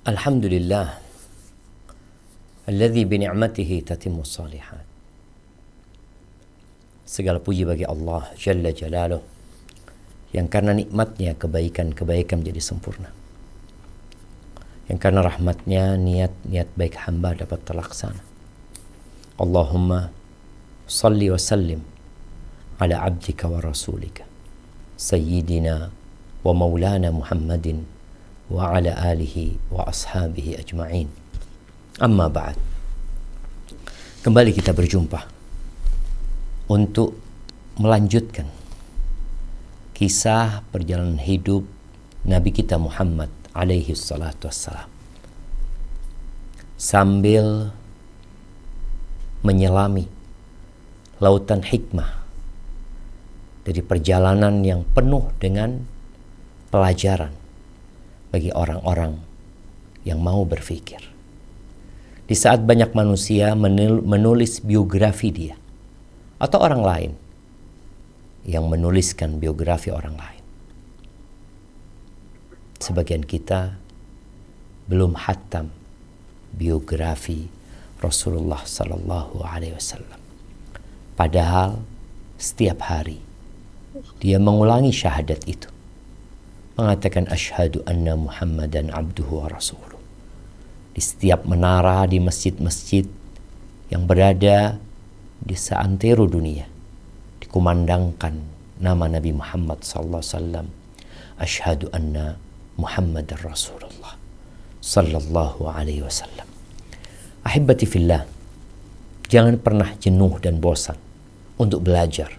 Alhamdulillah alladzi bi ni'matihi tatimmu shalihat. Segala puji bagi Allah Jalla Jalaluh yang karena nikmatnya kebaikan-kebaikan menjadi sempurna. Yang karena rahmatnya niat-niat baik hamba dapat terlaksana. Allahumma salli wa sallim ala abdika wa rasulika sayyidina wa maulana Muhammadin wa ala alihi wa ashabihi ajma'in. Amma ba'd. Kembali kita berjumpa untuk melanjutkan kisah perjalanan hidup Nabi kita Muhammad alaihi salatu wassalam, sambil menyelami lautan hikmah dari perjalanan yang penuh dengan pelajaran bagi orang-orang yang mau berpikir. Di saat banyak manusia menulis biografi dia atau orang lain yang menuliskan biografi orang lain, sebagian kita belum khatam biografi Rasulullah sallallahu alaihi wasallam. Padahal setiap hari dia mengulangi syahadat itu, mengatakan asyhadu anna Muhammadan abduhu wa rasuluh. Di setiap menara di masjid-masjid yang berada di seantero dunia dikumandangkan nama Nabi Muhammad sallallahu alaihi wasallam, asyhadu anna Muhammadar Rasulullah sallallahu alaihi wasallam. Ahibati fillah, jangan pernah jenuh dan bosan untuk belajar.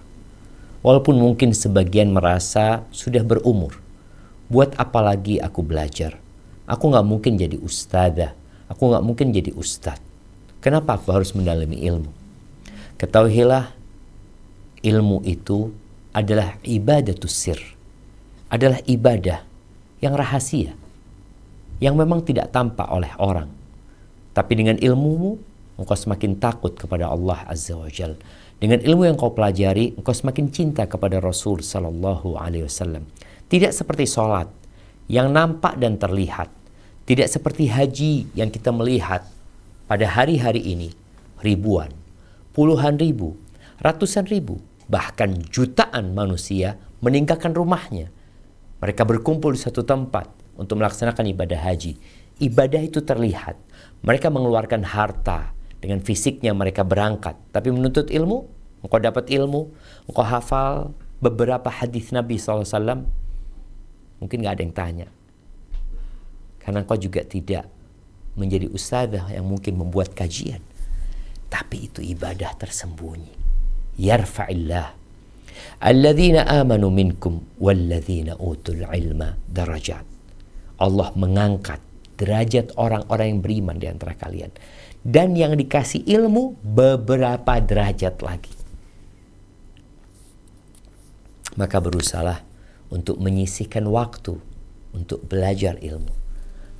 Walaupun mungkin sebagian merasa sudah berumur, buat apa lagi aku belajar? Aku gak mungkin jadi ustadzah, aku gak mungkin jadi ustadz. Kenapa aku harus mendalami ilmu? Ketahuilah, ilmu itu adalah ibadatus sir, adalah ibadah yang rahasia, yang memang tidak tampak oleh orang. Tapi dengan ilmumu, engkau semakin takut kepada Allah Azza wa Jalla. Dengan ilmu yang kau pelajari, engkau semakin cinta kepada Rasul sallallahu alaihi wasallam. Tidak seperti sholat yang nampak dan terlihat. Tidak seperti haji yang kita melihat pada hari-hari ini. Ribuan, puluhan ribu, ratusan ribu, bahkan jutaan manusia meninggalkan rumahnya. Mereka berkumpul di satu tempat untuk melaksanakan ibadah haji. Ibadah itu terlihat. Mereka mengeluarkan harta. Dengan fisiknya mereka berangkat. Tapi menuntut ilmu, engkau dapat ilmu, engkau hafal beberapa hadis Nabi SAW, mungkin gak ada yang tanya. Karena engkau juga tidak menjadi ustadzah yang mungkin membuat kajian. Tapi itu ibadah tersembunyi. Yarfa'illah alladzina amanu minkum walladzina utul ilma darajat. Allah mengangkat derajat orang-orang yang beriman di antara kalian. Dan yang dikasih ilmu beberapa derajat lagi. Maka berusahalah untuk menyisihkan waktu untuk belajar ilmu.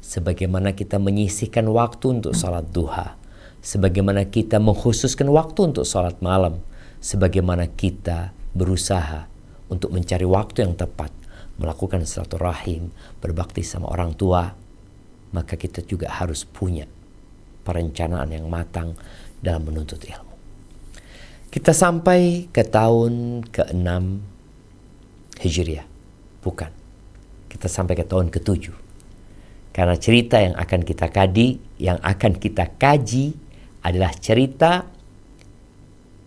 Sebagaimana kita menyisihkan waktu untuk salat duha. Sebagaimana kita mengkhususkan waktu untuk salat malam. Sebagaimana kita berusaha untuk mencari waktu yang tepat. Melakukan silaturahim, berbakti sama orang tua. Maka kita juga harus punya perencanaan yang matang dalam menuntut ilmu. Kita sampai ke tahun ke-6 Hijriah. Bukan. Kita sampai ke tahun ke-7. Karena cerita yang akan kita kaji adalah cerita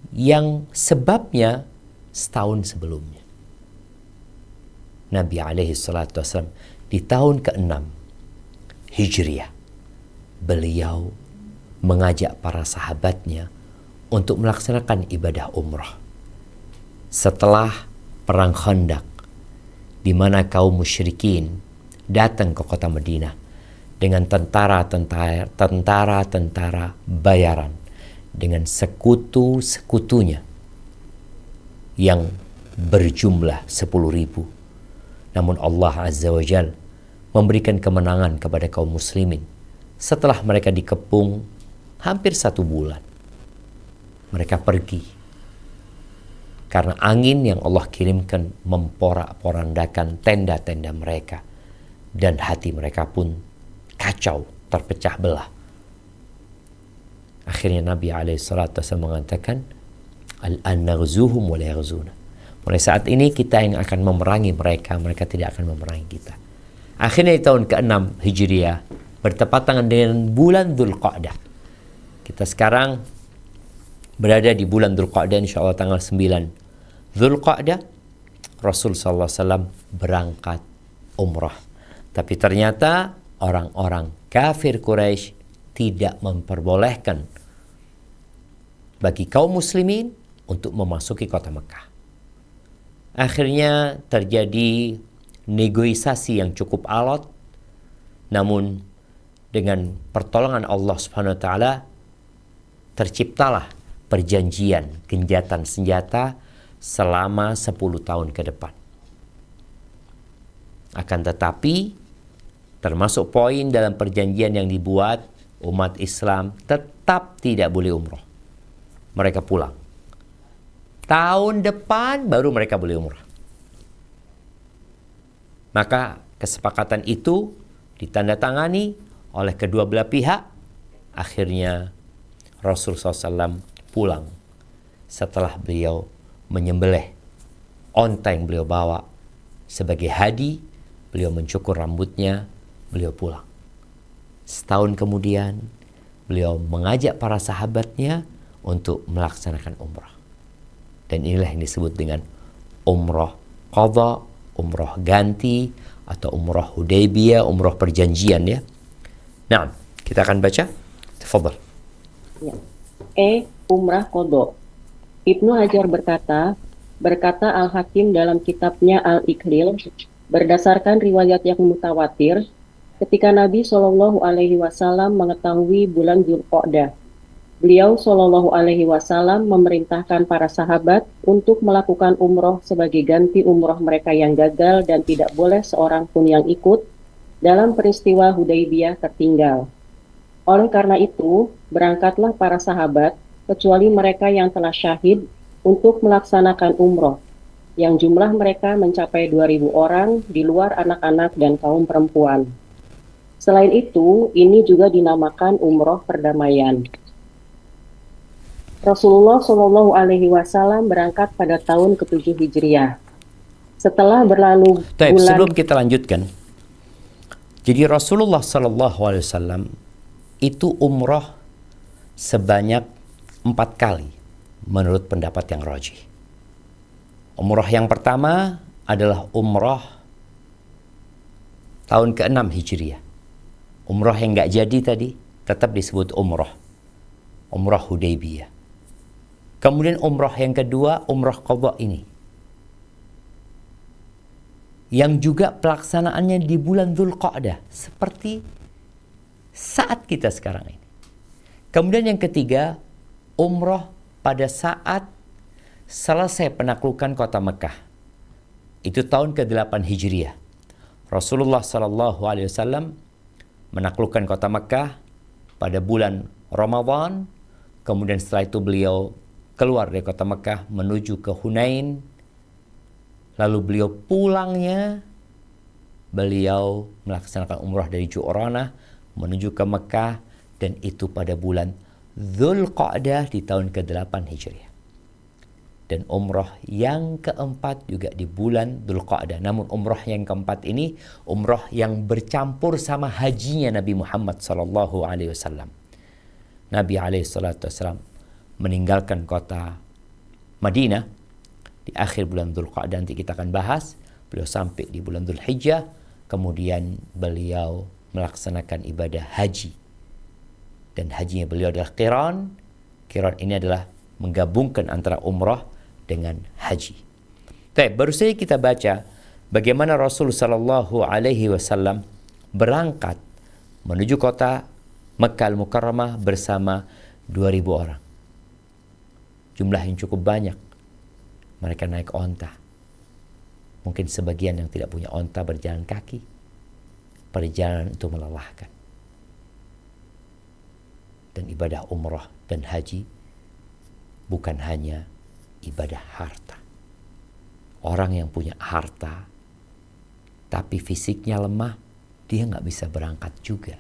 yang sebabnya setahun sebelumnya. Nabi alaihi salatu wassalam di tahun ke-6 Hijriah, beliau mengajak para sahabatnya untuk melaksanakan ibadah umrah. Setelah perang Khandaq, di mana kaum musyrikin datang ke kota Madinah dengan tentara bayaran, dengan sekutu-sekutunya yang berjumlah 10.000. Namun Allah Azza wa Jalla memberikan kemenangan kepada kaum muslimin. Setelah mereka dikepung hampir 1 bulan, mereka pergi karena angin yang Allah kirimkan memporak-porandakan tenda-tenda mereka, dan hati mereka pun kacau, terpecah belah. Akhirnya Nabi SAW mengatakan, al-an naghzuhum wa la yaghzuna. Mulai saat ini kita yang akan memerangi mereka, mereka tidak akan memerangi kita. Akhirnya di tahun ke-6 Hijriah bertepatan dengan bulan Dzulqa'dah. Kita sekarang berada di bulan Dzulqa'dah, insyaallah tanggal 9 Dzulqa'dah. Rasul sallallahu alaihi wasallam berangkat umrah. Tapi ternyata orang-orang kafir Quraisy tidak memperbolehkan bagi kaum muslimin untuk memasuki kota Mekah. Akhirnya terjadi negosiasi yang cukup alot, namun dengan pertolongan Allah Subhanahu wa taala terciptalah perjanjian genjatan senjata selama 10 tahun ke depan. Akan tetapi termasuk poin dalam perjanjian yang dibuat, umat Islam tetap tidak boleh umroh. Mereka pulang. Tahun depan baru mereka boleh umrah. Maka kesepakatan itu ditandatangani oleh kedua belah pihak. Akhirnya Rasulullah SAW pulang setelah beliau menyembelih onta yang beliau bawa sebagai hadi. Beliau mencukur rambutnya, beliau pulang. Setahun kemudian beliau mengajak para sahabatnya untuk melaksanakan umrah. Dan inilah yang disebut dengan umrah qadha, umrah ganti, atau umrah Hudaybiyah, umrah perjanjian ya. Nah, kita akan baca. Tafadhal. Ya. Umrah qadha. Ibnu Hajar berkata Al-Hakim dalam kitabnya Al-Iklil, berdasarkan riwayat yang mutawatir, ketika Nabi Shallallahu Alaihi Wasallam mengetahui bulan Dzulqa'dah, beliau Shallallahu Alaihi Wasallam memerintahkan para sahabat untuk melakukan umroh sebagai ganti umroh mereka yang gagal dan tidak boleh seorang pun yang ikut dalam peristiwa Hudaybiyah tertinggal. Oleh karena itu, berangkatlah para sahabat, kecuali mereka yang telah syahid, untuk melaksanakan umroh, yang jumlah mereka mencapai 2.000 orang di luar anak-anak dan kaum perempuan. Selain itu, ini juga dinamakan umroh perdamaian. Rasulullah Shallallahu Alaihi Wasallam berangkat pada tahun ke-7 Hijriah. Setelah berlalu bulan... Sebelum kita lanjutkan, jadi Rasulullah Shallallahu Alaihi Wasallam itu umroh sebanyak 4 kali menurut pendapat yang rajih. Umroh yang pertama adalah umroh tahun ke-6 Hijriah. Umroh yang nggak jadi tadi tetap disebut umroh Hudaybiyah. Kemudian umroh yang kedua, umroh qadha ini, yang juga pelaksanaannya di bulan Dzulqa'dah, seperti saat kita sekarang ini. Kemudian yang ketiga, umroh pada saat selesai penaklukan kota Mekah. Itu tahun ke-8 Hijriah. Rasulullah SAW menaklukkan kota Mekah pada bulan Ramadan. Kemudian setelah itu beliau keluar dari kota Mekah menuju ke Hunain. Lalu beliau pulangnya, beliau melaksanakan umrah dari Ju'ranah menuju ke Mekah, dan itu pada bulan Dzulqa'dah di tahun ke-8 Hijriah. Dan umrah yang keempat juga di bulan Dzulqa'dah. Namun umrah yang keempat ini umrah yang bercampur sama hajinya Nabi Muhammad SAW. Nabi SAW meninggalkan kota Madinah di akhir bulan Dzulqa'dah, nanti kita akan bahas. Beliau sampai di bulan Dzulhijjah, kemudian beliau melaksanakan ibadah haji. Dan hajinya beliau adalah qiran. Qiran ini adalah menggabungkan antara umrah dengan haji. Baru saja kita baca bagaimana Rasul sallallahu alaihi wasallam berangkat menuju kota Mekkah Al-Mukarramah bersama 2.000 orang. Jumlah yang cukup banyak. Mereka naik onta. Mungkin sebagian yang tidak punya onta berjalan kaki. Perjalanan itu melelahkan. Dan ibadah umrah dan haji bukan hanya ibadah harta. Orang yang punya harta tapi fisiknya lemah, dia nggak bisa berangkat juga.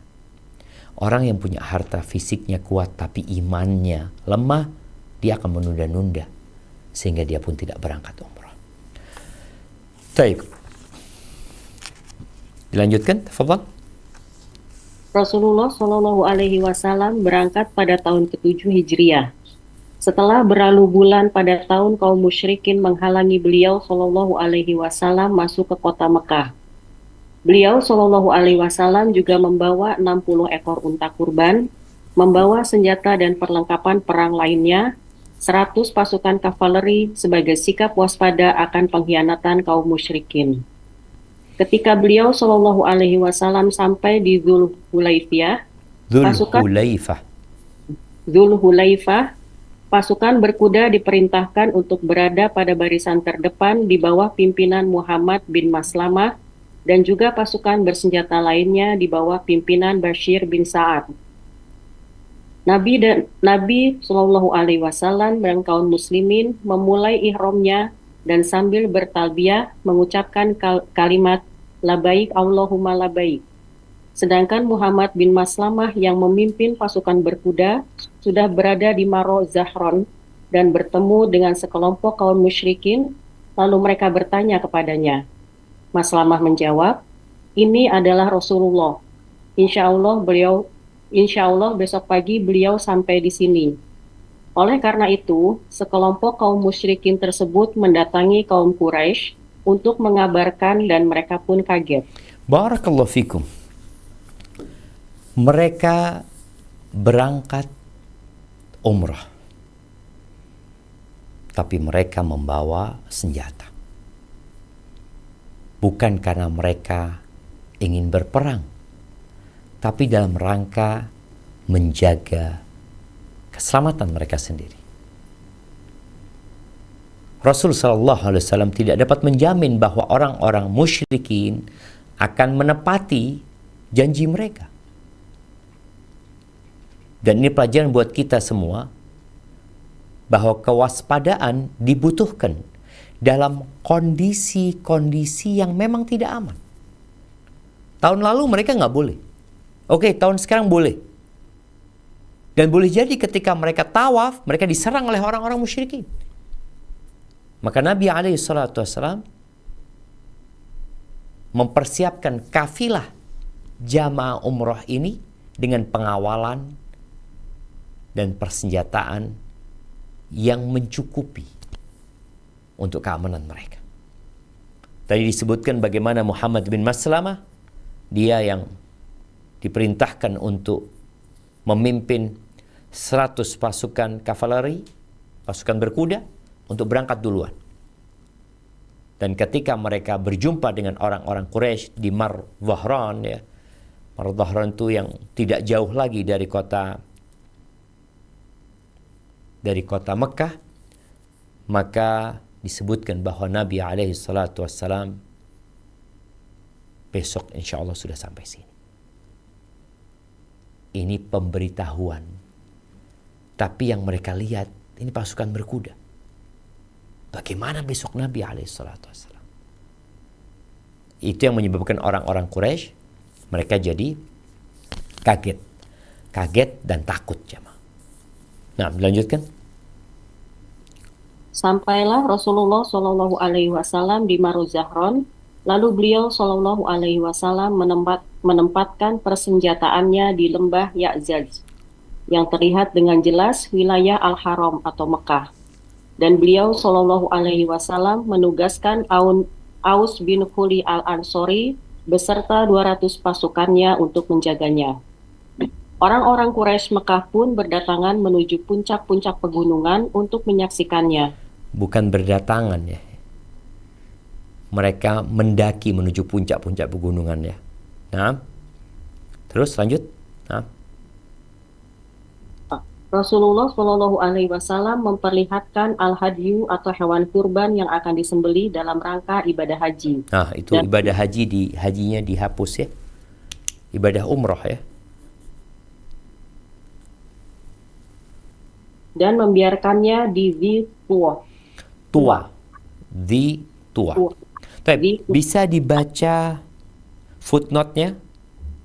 Orang yang punya harta fisiknya kuat tapi imannya lemah, dia akan menunda-nunda sehingga dia pun tidak berangkat umrah. Baik. Dilanjutkan, tafadhal. Rasulullah Shallallahu Alaihi Wasallam berangkat pada tahun ke-7 Hijriah. Setelah berlalu bulan pada tahun kaum musyrikin menghalangi beliau Shallallahu Alaihi Wasallam masuk ke kota Mekah. Beliau Shallallahu Alaihi Wasallam juga membawa 60 ekor unta kurban, membawa senjata dan perlengkapan perang lainnya, 100 pasukan kavaleri sebagai sikap waspada akan pengkhianatan kaum musyrikin. Ketika beliau Shallallahu Alaihi Wasallam sampai di Dzulhulaifah, pasukan berkuda diperintahkan untuk berada pada barisan terdepan di bawah pimpinan Muhammad bin Maslamah dan juga pasukan bersenjata lainnya di bawah pimpinan Bashir bin Sa'ad. Nabi Shallallahu Alaihi Wasallam dan kaum muslimin memulai ihramnya dan sambil bertalbiyah mengucapkan kalimat labaik Allahumma labaik. Sedangkan Muhammad bin Maslamah yang memimpin pasukan berkuda sudah berada di Maro Zahron dan bertemu dengan sekelompok kaum musyrikin, lalu mereka bertanya kepadanya. Maslamah menjawab, ini adalah Rasulullah. Insya Allah besok pagi beliau sampai di sini. Oleh karena itu, sekelompok kaum musyrikin tersebut mendatangi kaum Quraisy untuk mengabarkan dan mereka pun kaget. Barakallahu fikum. Mereka berangkat umrah, tapi mereka membawa senjata. Bukan karena mereka ingin berperang, tapi dalam rangka menjaga keselamatan mereka sendiri. Rasul sallallahu alaihi wasallam tidak dapat menjamin bahwa orang-orang musyrikin akan menepati janji mereka. Dan ini pelajaran buat kita semua bahwa kewaspadaan dibutuhkan dalam kondisi-kondisi yang memang tidak aman. Tahun lalu mereka nggak boleh. Oke, tahun sekarang boleh. Dan boleh jadi ketika mereka tawaf, mereka diserang oleh orang-orang musyrikin. Maka Nabi SAW mempersiapkan kafilah jamaah umrah ini dengan pengawalan dan persenjataan yang mencukupi untuk keamanan mereka. Tadi disebutkan bagaimana Muhammad bin Maslamah, dia yang diperintahkan untuk memimpin 100 pasukan kavaleri, pasukan berkuda, untuk berangkat duluan. Dan ketika mereka berjumpa dengan orang-orang Quraisy di Mar Dhahran, ya, Mar Dhahran itu yang tidak jauh lagi dari kota Mekah, maka disebutkan bahwa Nabi SAW besok insya Allah sudah sampai sini. Ini pemberitahuan. Tapi yang mereka lihat, ini pasukan berkuda. Bagaimana besok Nabi SAW? Itu yang menyebabkan orang-orang Quraisy, mereka jadi kaget dan takut, jemaah. Nah, dilanjutkan. Sampailah Rasulullah Shallallahu Alaihi Wasallam di Maru Zahron, lalu beliau Shallallahu Alaihi Wasallam menempatkan persenjataannya di lembah Ya'zaj, yang terlihat dengan jelas wilayah Al-Haram atau Mekah. Dan beliau Shallallahu Alaihi Wasallam menugaskan Aus bin Khuli al-Ansori beserta 200 pasukannya untuk menjaganya. Orang-orang Quraisy Mekah pun berdatangan menuju puncak-puncak pegunungan untuk menyaksikannya. Bukan berdatangan, ya. Mereka mendaki menuju puncak-puncak pegunungan, ya. Nah, terus lanjut. Nah. Rasulullah Shallallahu Alaihi Wasallam memperlihatkan al-hadyu atau hewan kurban yang akan disembeli dalam rangka ibadah haji. Nah, itu dan ibadah haji hajinya dihapus, ya. Ibadah umroh, ya. Dan membiarkannya di Tua. Bisa dibaca footnote-nya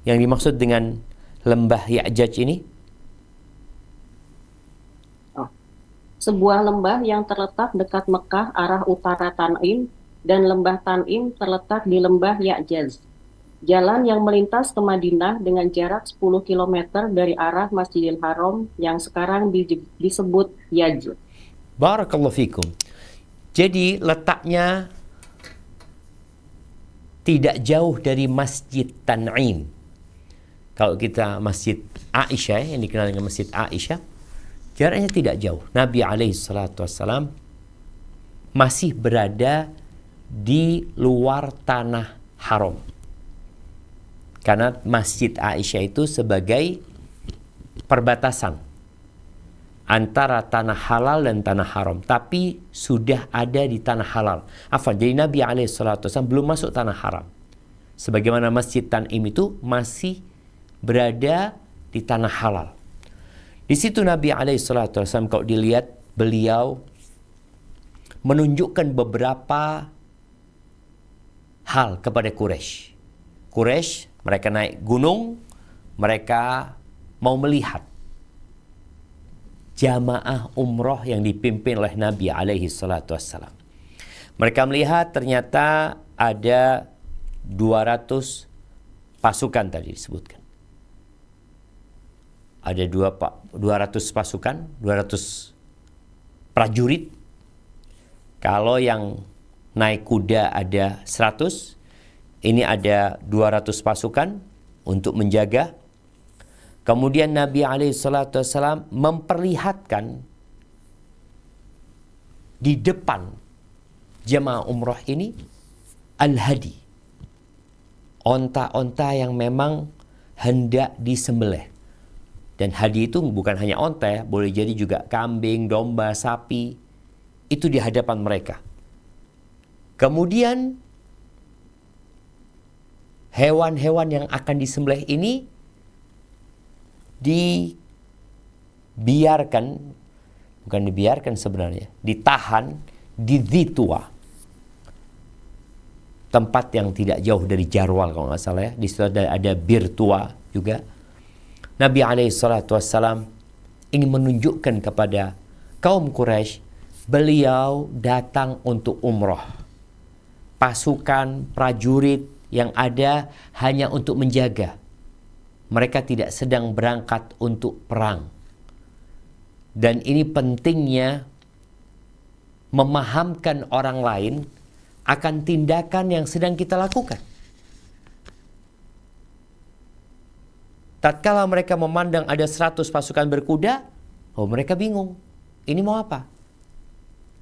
yang dimaksud dengan lembah Ya'jaj ini? Oh. Sebuah lembah yang terletak dekat Mekah arah utara Tan'im, dan lembah Tan'im terletak di lembah Ya'jaz. Jalan yang melintas ke Madinah dengan jarak 10 km dari arah Masjidil Haram yang sekarang disebut Ya'j. Barakallahu fikum. Jadi letaknya tidak jauh dari Masjid Tan'im. Kalau kita Masjid Aisyah, yang dikenal dengan Masjid Aisyah, jaraknya tidak jauh. Nabi SAW masih berada di luar tanah haram. Karena Masjid Aisyah itu sebagai perbatasan antara tanah halal dan tanah haram, tapi sudah ada di tanah halal. Jadi Nabi SAW belum masuk tanah haram. Sebagaimana Masjid Tan'im itu masih berada di tanah halal. Di situ Nabi SAW kalau dilihat, beliau menunjukkan beberapa hal kepada Quraisy. Quraisy, mereka naik gunung, mereka mau melihat jamaah umroh yang dipimpin oleh Nabi SAW. Mereka melihat ternyata ada 200 pasukan tadi disebutkan. Ada 200 pasukan, 200 prajurit. Kalau yang naik kuda ada 100, ini ada 200 pasukan untuk menjaga. Kemudian Nabi SAW memperlihatkan di depan jemaah umroh ini al-hadi, onta-onta yang memang hendak disembelih. Dan hadi itu bukan hanya onta, boleh jadi juga kambing, domba, sapi. Itu di hadapan mereka. Kemudian hewan-hewan yang akan disembelih ini ditahan di Dhitua, tempat yang tidak jauh dari Jarwal kalau nggak salah ya. Di situ ada Bir Tua juga. Nabi SAW ingin menunjukkan kepada kaum Quraisy, beliau datang untuk umroh. Pasukan prajurit yang ada hanya untuk menjaga. Mereka tidak sedang berangkat untuk perang. Dan ini pentingnya memahamkan orang lain akan tindakan yang sedang kita lakukan. Tatkala mereka memandang ada 100 pasukan berkuda, mereka bingung. Ini mau apa?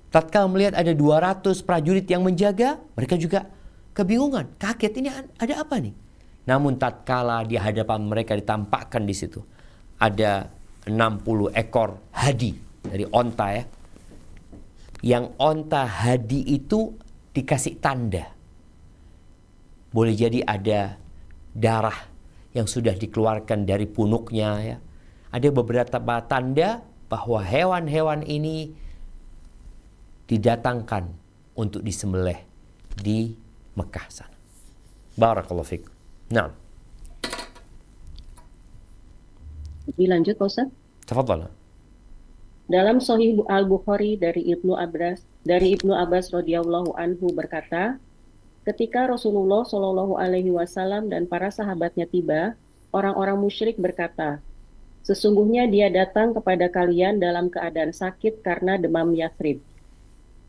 Tatkala melihat ada 200 prajurit yang menjaga, mereka juga kebingungan, kaget, ini ada apa nih? Namun tatkala di hadapan mereka ditampakkan di situ ada 60 ekor hadi dari onta ya. Yang onta hadi itu dikasih tanda. Boleh jadi ada darah yang sudah dikeluarkan dari punuknya ya. Ada beberapa tanda bahwa hewan-hewan ini didatangkan untuk disembelih di Mekah sana. Barakallahu fikum. Nah. Dilanjut Pak Ustaz. Tafadhal. Dalam Sahih Al-Bukhari dari Ibnu Abbas radhiyallahu anhu berkata, ketika Rasulullah Shallallahu alaihi wasallam dan para sahabatnya tiba, orang-orang musyrik berkata, sesungguhnya dia datang kepada kalian dalam keadaan sakit karena demam Yathrib.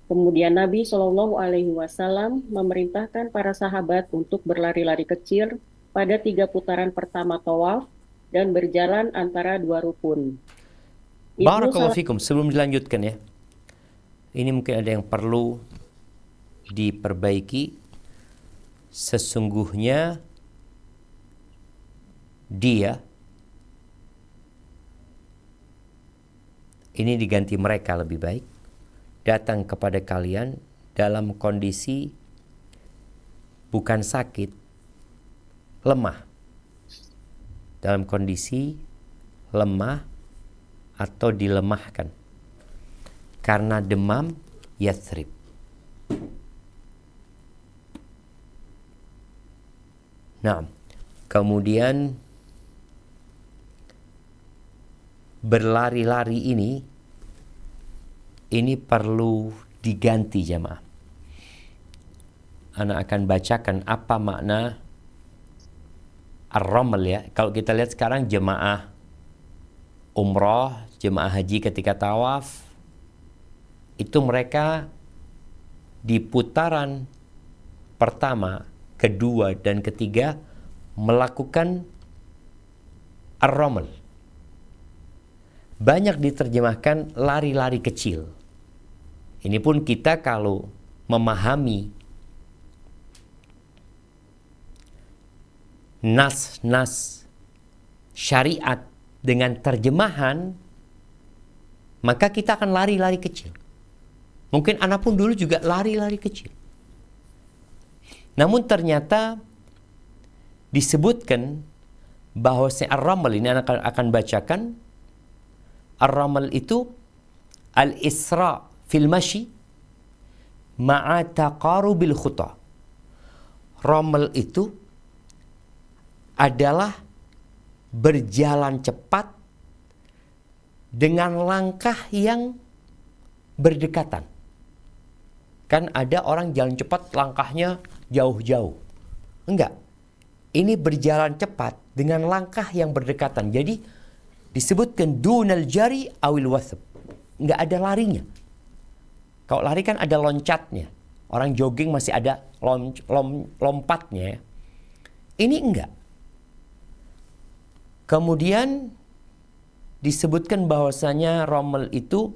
Kemudian Nabi Shallallahu alaihi wasallam memerintahkan para sahabat untuk berlari-lari kecil pada 3 putaran pertama tawaf dan berjalan antara 2 rukun. Barakallahu fikum. Sebelum dilanjutkan ya, ini mungkin ada yang perlu diperbaiki. Sesungguhnya dia, ini diganti mereka lebih baik, datang kepada kalian dalam kondisi bukan sakit, lemah. Dalam kondisi lemah atau dilemahkan karena demam Yathrib. Nah, kemudian berlari-lari ini perlu diganti jemaah. Ana akan bacakan apa makna ar-ramal ya. Kalau kita lihat sekarang jemaah umroh, jemaah haji ketika tawaf, itu mereka di putaran pertama, kedua, dan ketiga melakukan ar-ramal. Banyak diterjemahkan lari-lari kecil. Ini pun kita kalau memahami nas-nas syariat dengan terjemahan, maka kita akan lari-lari kecil. Mungkin anak pun dulu juga lari-lari kecil. Namun ternyata disebutkan bahwa ar-ramal ini akan bacakan. Ar-ramal itu al-isra fil mashi ma'a taqarubil khuta. Ramal itu adalah berjalan cepat dengan langkah yang berdekatan. Kan ada orang jalan cepat langkahnya jauh-jauh. Enggak. Ini berjalan cepat dengan langkah yang berdekatan. Jadi disebutkan dunal jari awil wathab. Enggak ada larinya. Kalau lari kan ada loncatnya. Orang jogging masih ada lompatnya. Ini enggak. Kemudian disebutkan bahwasanya ramal itu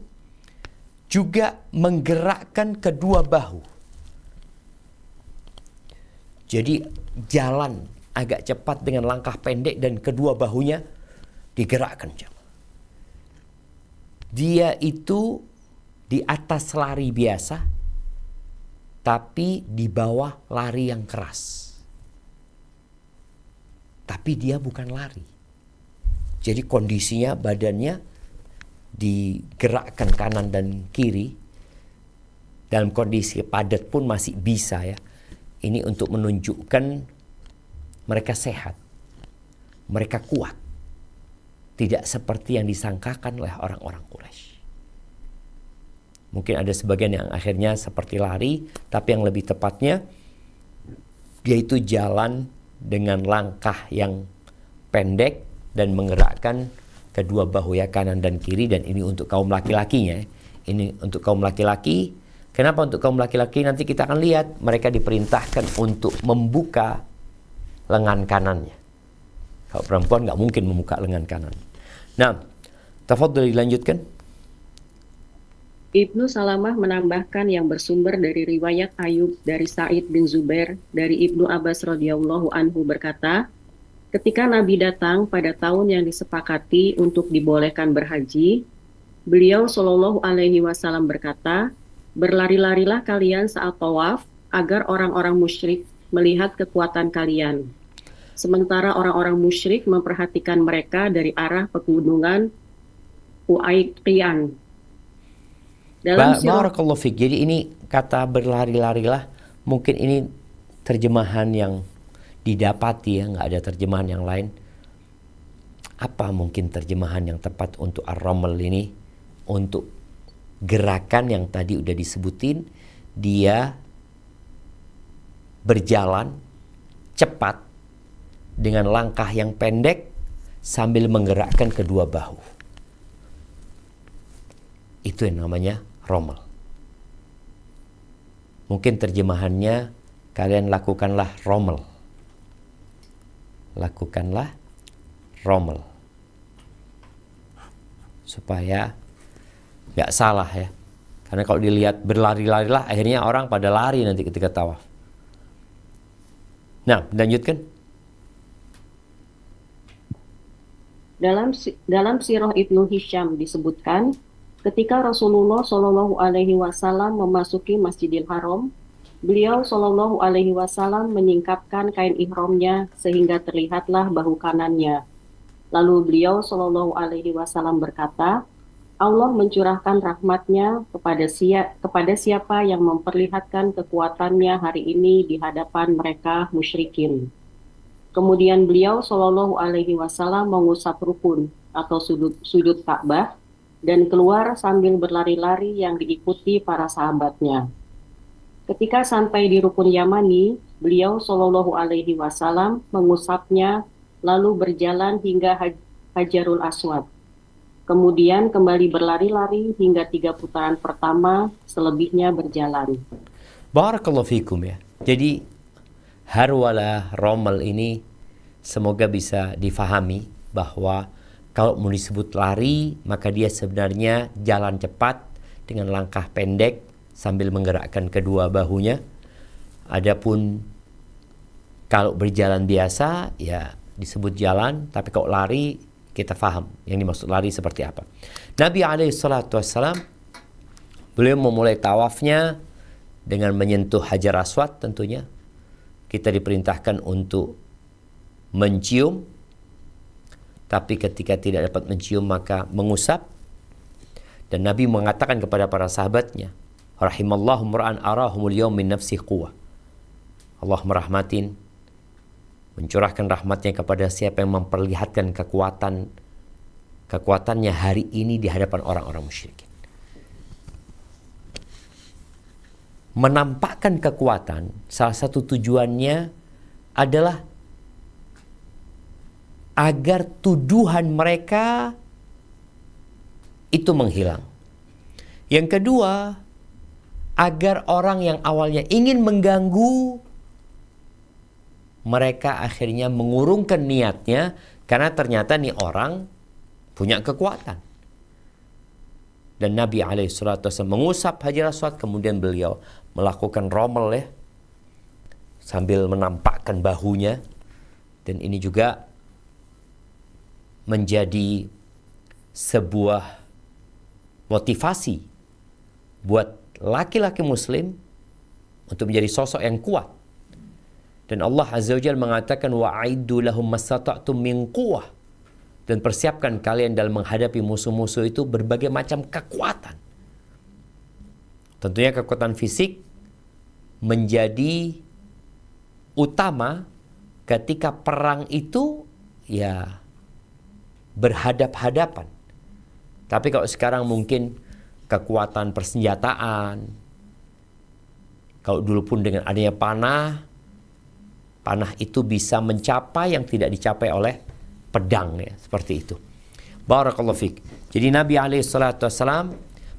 juga menggerakkan kedua bahu. Jadi jalan agak cepat dengan langkah pendek dan kedua bahunya digerakkan. Dia itu di atas lari biasa, tapi di bawah lari yang keras. Tapi dia bukan lari. Jadi kondisinya badannya digerakkan kanan dan kiri. Dalam kondisi padat pun masih bisa ya. Ini untuk menunjukkan mereka sehat. Mereka kuat. Tidak seperti yang disangkakan oleh orang-orang Quraisy. Mungkin ada sebagian yang akhirnya seperti lari, tapi yang lebih tepatnya yaitu jalan dengan langkah yang pendek dan menggerakkan kedua bahu ya, kanan dan kiri. Dan ini untuk kaum laki-lakinya. Ini untuk kaum laki-laki. Kenapa untuk kaum laki-laki? Nanti kita akan lihat mereka diperintahkan untuk membuka lengan kanannya. Kalau perempuan nggak mungkin membuka lengan kanan. Nah, tafadhol dilanjutkan. Ibnu Salamah menambahkan yang bersumber dari riwayat Ayub dari Sa'id bin Zubair dari Ibnu Abbas radhiyallahu anhu berkata, ketika Nabi datang pada tahun yang disepakati untuk dibolehkan berhaji, beliau Shallallahu Alaihi Wasallam berkata, berlari-larilah kalian saat tawaf agar orang-orang musyrik melihat kekuatan kalian. Sementara orang-orang musyrik memperhatikan mereka dari arah pegunungan Uaiqian. Barakallahu fiik. Jadi ini kata berlari-larilah, mungkin ini terjemahan yang didapati ya, nggak ada terjemahan yang lain. Apa mungkin terjemahan yang tepat untuk ar-ramal ini? Untuk gerakan yang tadi udah disebutin, dia berjalan cepat dengan langkah yang pendek sambil menggerakkan kedua bahu. Itu yang namanya ramal. Mungkin terjemahannya kalian lakukanlah ramal. Lakukanlah ramal. Supaya nggak salah ya. Karena kalau dilihat berlari-larilah, akhirnya orang pada lari nanti ketika tawaf. Nah, lanjutkan. Dalam sirah Ibnu Hisham disebutkan, ketika Rasulullah Shallallahu Alaihi Wasallam memasuki Masjidil Haram, beliau Shallallahu Alaihi Wasallam menyingkapkan kain ihramnya sehingga terlihatlah bahu kanannya. Lalu beliau Shallallahu Alaihi Wasallam berkata, Allah mencurahkan rahmatnya kepada siapa yang memperlihatkan kekuatannya hari ini di hadapan mereka musyrikin. Kemudian beliau Shallallahu Alaihi Wasallam mengusap rukun, atau sujud Ka'bah dan keluar sambil berlari-lari yang diikuti para sahabatnya. Ketika sampai di rukun Yamani, beliau Shallallahu Alaihi Wasallam mengusapnya, lalu berjalan hingga Hajarul Aswad. Kemudian kembali berlari-lari hingga 3 putaran pertama, selebihnya berjalan. Barakallahu fikum ya. Jadi harwalah romal ini semoga bisa difahami bahwa kalau mau disebut lari, maka dia sebenarnya jalan cepat dengan langkah pendek sambil menggerakkan kedua bahunya. Adapun kalau berjalan biasa ya disebut jalan, tapi kalau lari kita faham yang dimaksud lari seperti apa. Nabi SAW beliau memulai tawafnya dengan menyentuh Hajar Aswad tentunya. Kita diperintahkan untuk mencium, tapi ketika tidak dapat mencium maka mengusap. Dan Nabi mengatakan kepada para sahabatnya, rahimallahu mur'an arahumul yawm min nafsi quwwah. Allah merahmatin, mencurahkan rahmatnya kepada siapa yang memperlihatkan kekuatannya hari ini di hadapan orang-orang musyrikin. Menampakkan kekuatan, salah satu tujuannya adalah agar tuduhan mereka itu menghilang. Yang kedua, agar orang yang awalnya ingin mengganggu, mereka akhirnya mengurungkan niatnya karena ternyata nih orang punya kekuatan. Dan Nabi SAW mengusap Hajar Aswad, kemudian beliau melakukan romal ya, sambil menampakkan bahunya. Dan ini juga menjadi sebuah motivasi buat laki-laki muslim untuk menjadi sosok yang kuat. Dan Allah Azza wa Jalla mengatakan wa'iddu lahum mastata'tum min quwwah, dan persiapkan kalian dalam menghadapi musuh-musuh itu berbagai macam kekuatan. Tentunya kekuatan fisik menjadi utama ketika perang itu ya berhadap-hadapan. Tapi kalau sekarang mungkin kekuatan persenjataan, kalau dulu pun dengan adanya panah itu bisa mencapai yang tidak dicapai oleh pedang ya, seperti itu. Barakallahu fiik. Jadi Nabi SAW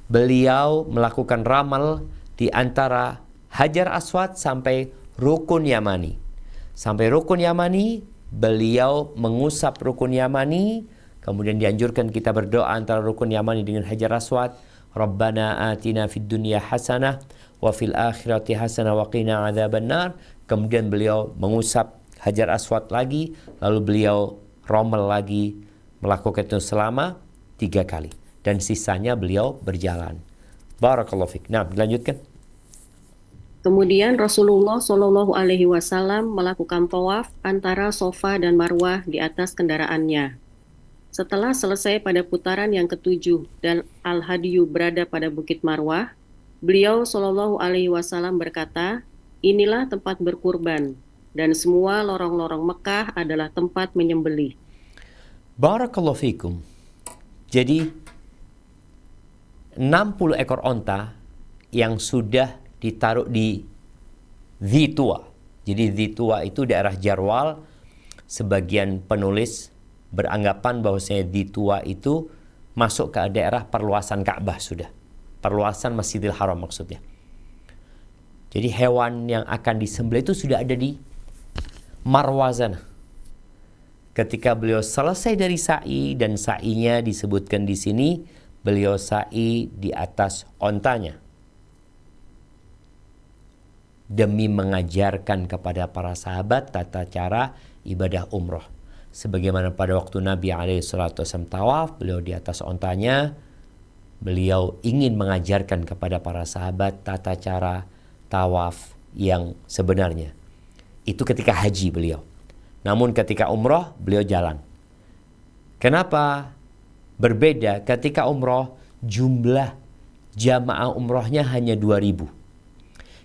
beliau melakukan ramal di antara Hajar Aswad sampai Rukun Yamani. Sampai Rukun Yamani, beliau mengusap Rukun Yamani, kemudian dianjurkan kita berdoa antara Rukun Yamani dengan Hajar Aswad. Rabbana atina fid dunya hasanah wa fil akhirati hasanah wa qina adzabannar. Kemudian beliau mengusap Hajar Aswad lagi, lalu beliau romal lagi, melakukan itu selama 3 kali. Dan sisanya beliau berjalan. Barakallahu fiik. Nah, dilanjutkan. Kemudian Rasulullah Shallallahu Alaihi Wasallam melakukan tawaf antara Sofa dan Marwah di atas kendaraannya. Setelah selesai pada putaran yang ke-7 dan Al-Hadiyu berada pada Bukit Marwah, beliau Shallallahu Alaihi Wasallam berkata, inilah tempat berkurban, dan semua lorong-lorong Mekah adalah tempat menyembelih. Barakallahu fikum. Jadi 60 ekor onta yang sudah ditaruh di Dhitua. Jadi Dhitua itu daerah Jarwal. Sebagian penulis beranggapan bahwasanya Dhitua itu masuk ke daerah perluasan Ka'bah sudah. Perluasan Masjidil Haram maksudnya. Jadi hewan yang akan disembelih itu sudah ada di Marwah sana. Ketika beliau selesai dari sa'i, dan sa'inya disebutkan di sini, beliau sa'i di atas ontanya demi mengajarkan kepada para sahabat tata cara ibadah umroh. Sebagaimana pada waktu Nabi SAW tawaf, beliau di atas ontanya, beliau ingin mengajarkan kepada para sahabat tata cara tawaf yang sebenarnya. Itu ketika haji beliau. Namun ketika umroh beliau jalan. Kenapa berbeda? Ketika umroh jumlah jamaah umrohnya hanya 2.000.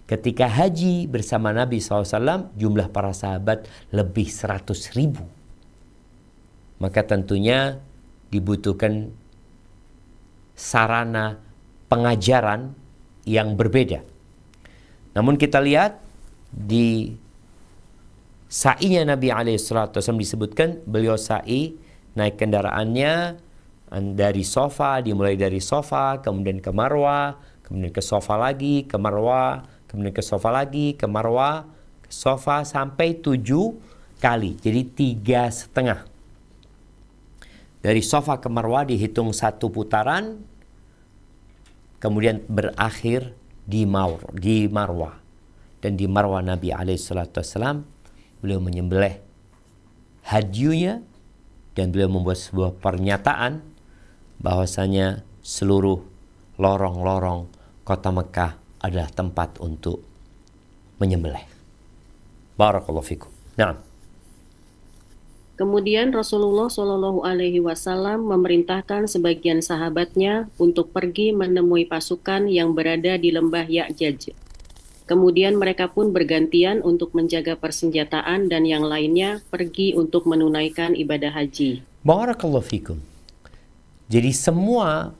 Ketika haji bersama Nabi SAW jumlah para sahabat lebih 100.000. Maka tentunya dibutuhkan sarana pengajaran yang berbeda. Namun kita lihat di sa'inya Nabi SAW disebutkan beliau sa'i naik kendaraannya dari Sofa, dimulai dari Sofa, kemudian ke Marwah, kemudian ke Sofa lagi, ke Marwah, kemudian ke Sofa lagi, ke Marwah, ke Sofa sampai 7 kali. Jadi 3,5. Dari Sofa ke Marwah dihitung 1 putaran, kemudian berakhir di Marwah. Dan di Marwah Nabi SAW beliau menyembelih hadyunya dan beliau membuat sebuah pernyataan bahwasanya seluruh lorong-lorong kota Mekah adalah tempat untuk menyembelih. Barakallahu fikum. Nah. Kemudian Rasulullah Shallallahu Alaihi Wasallam memerintahkan sebagian sahabatnya untuk pergi menemui pasukan yang berada di lembah Ya'jaj. Kemudian mereka pun bergantian untuk menjaga persenjataan dan yang lainnya pergi untuk menunaikan ibadah haji. Barakallahu fikum. Jadi semua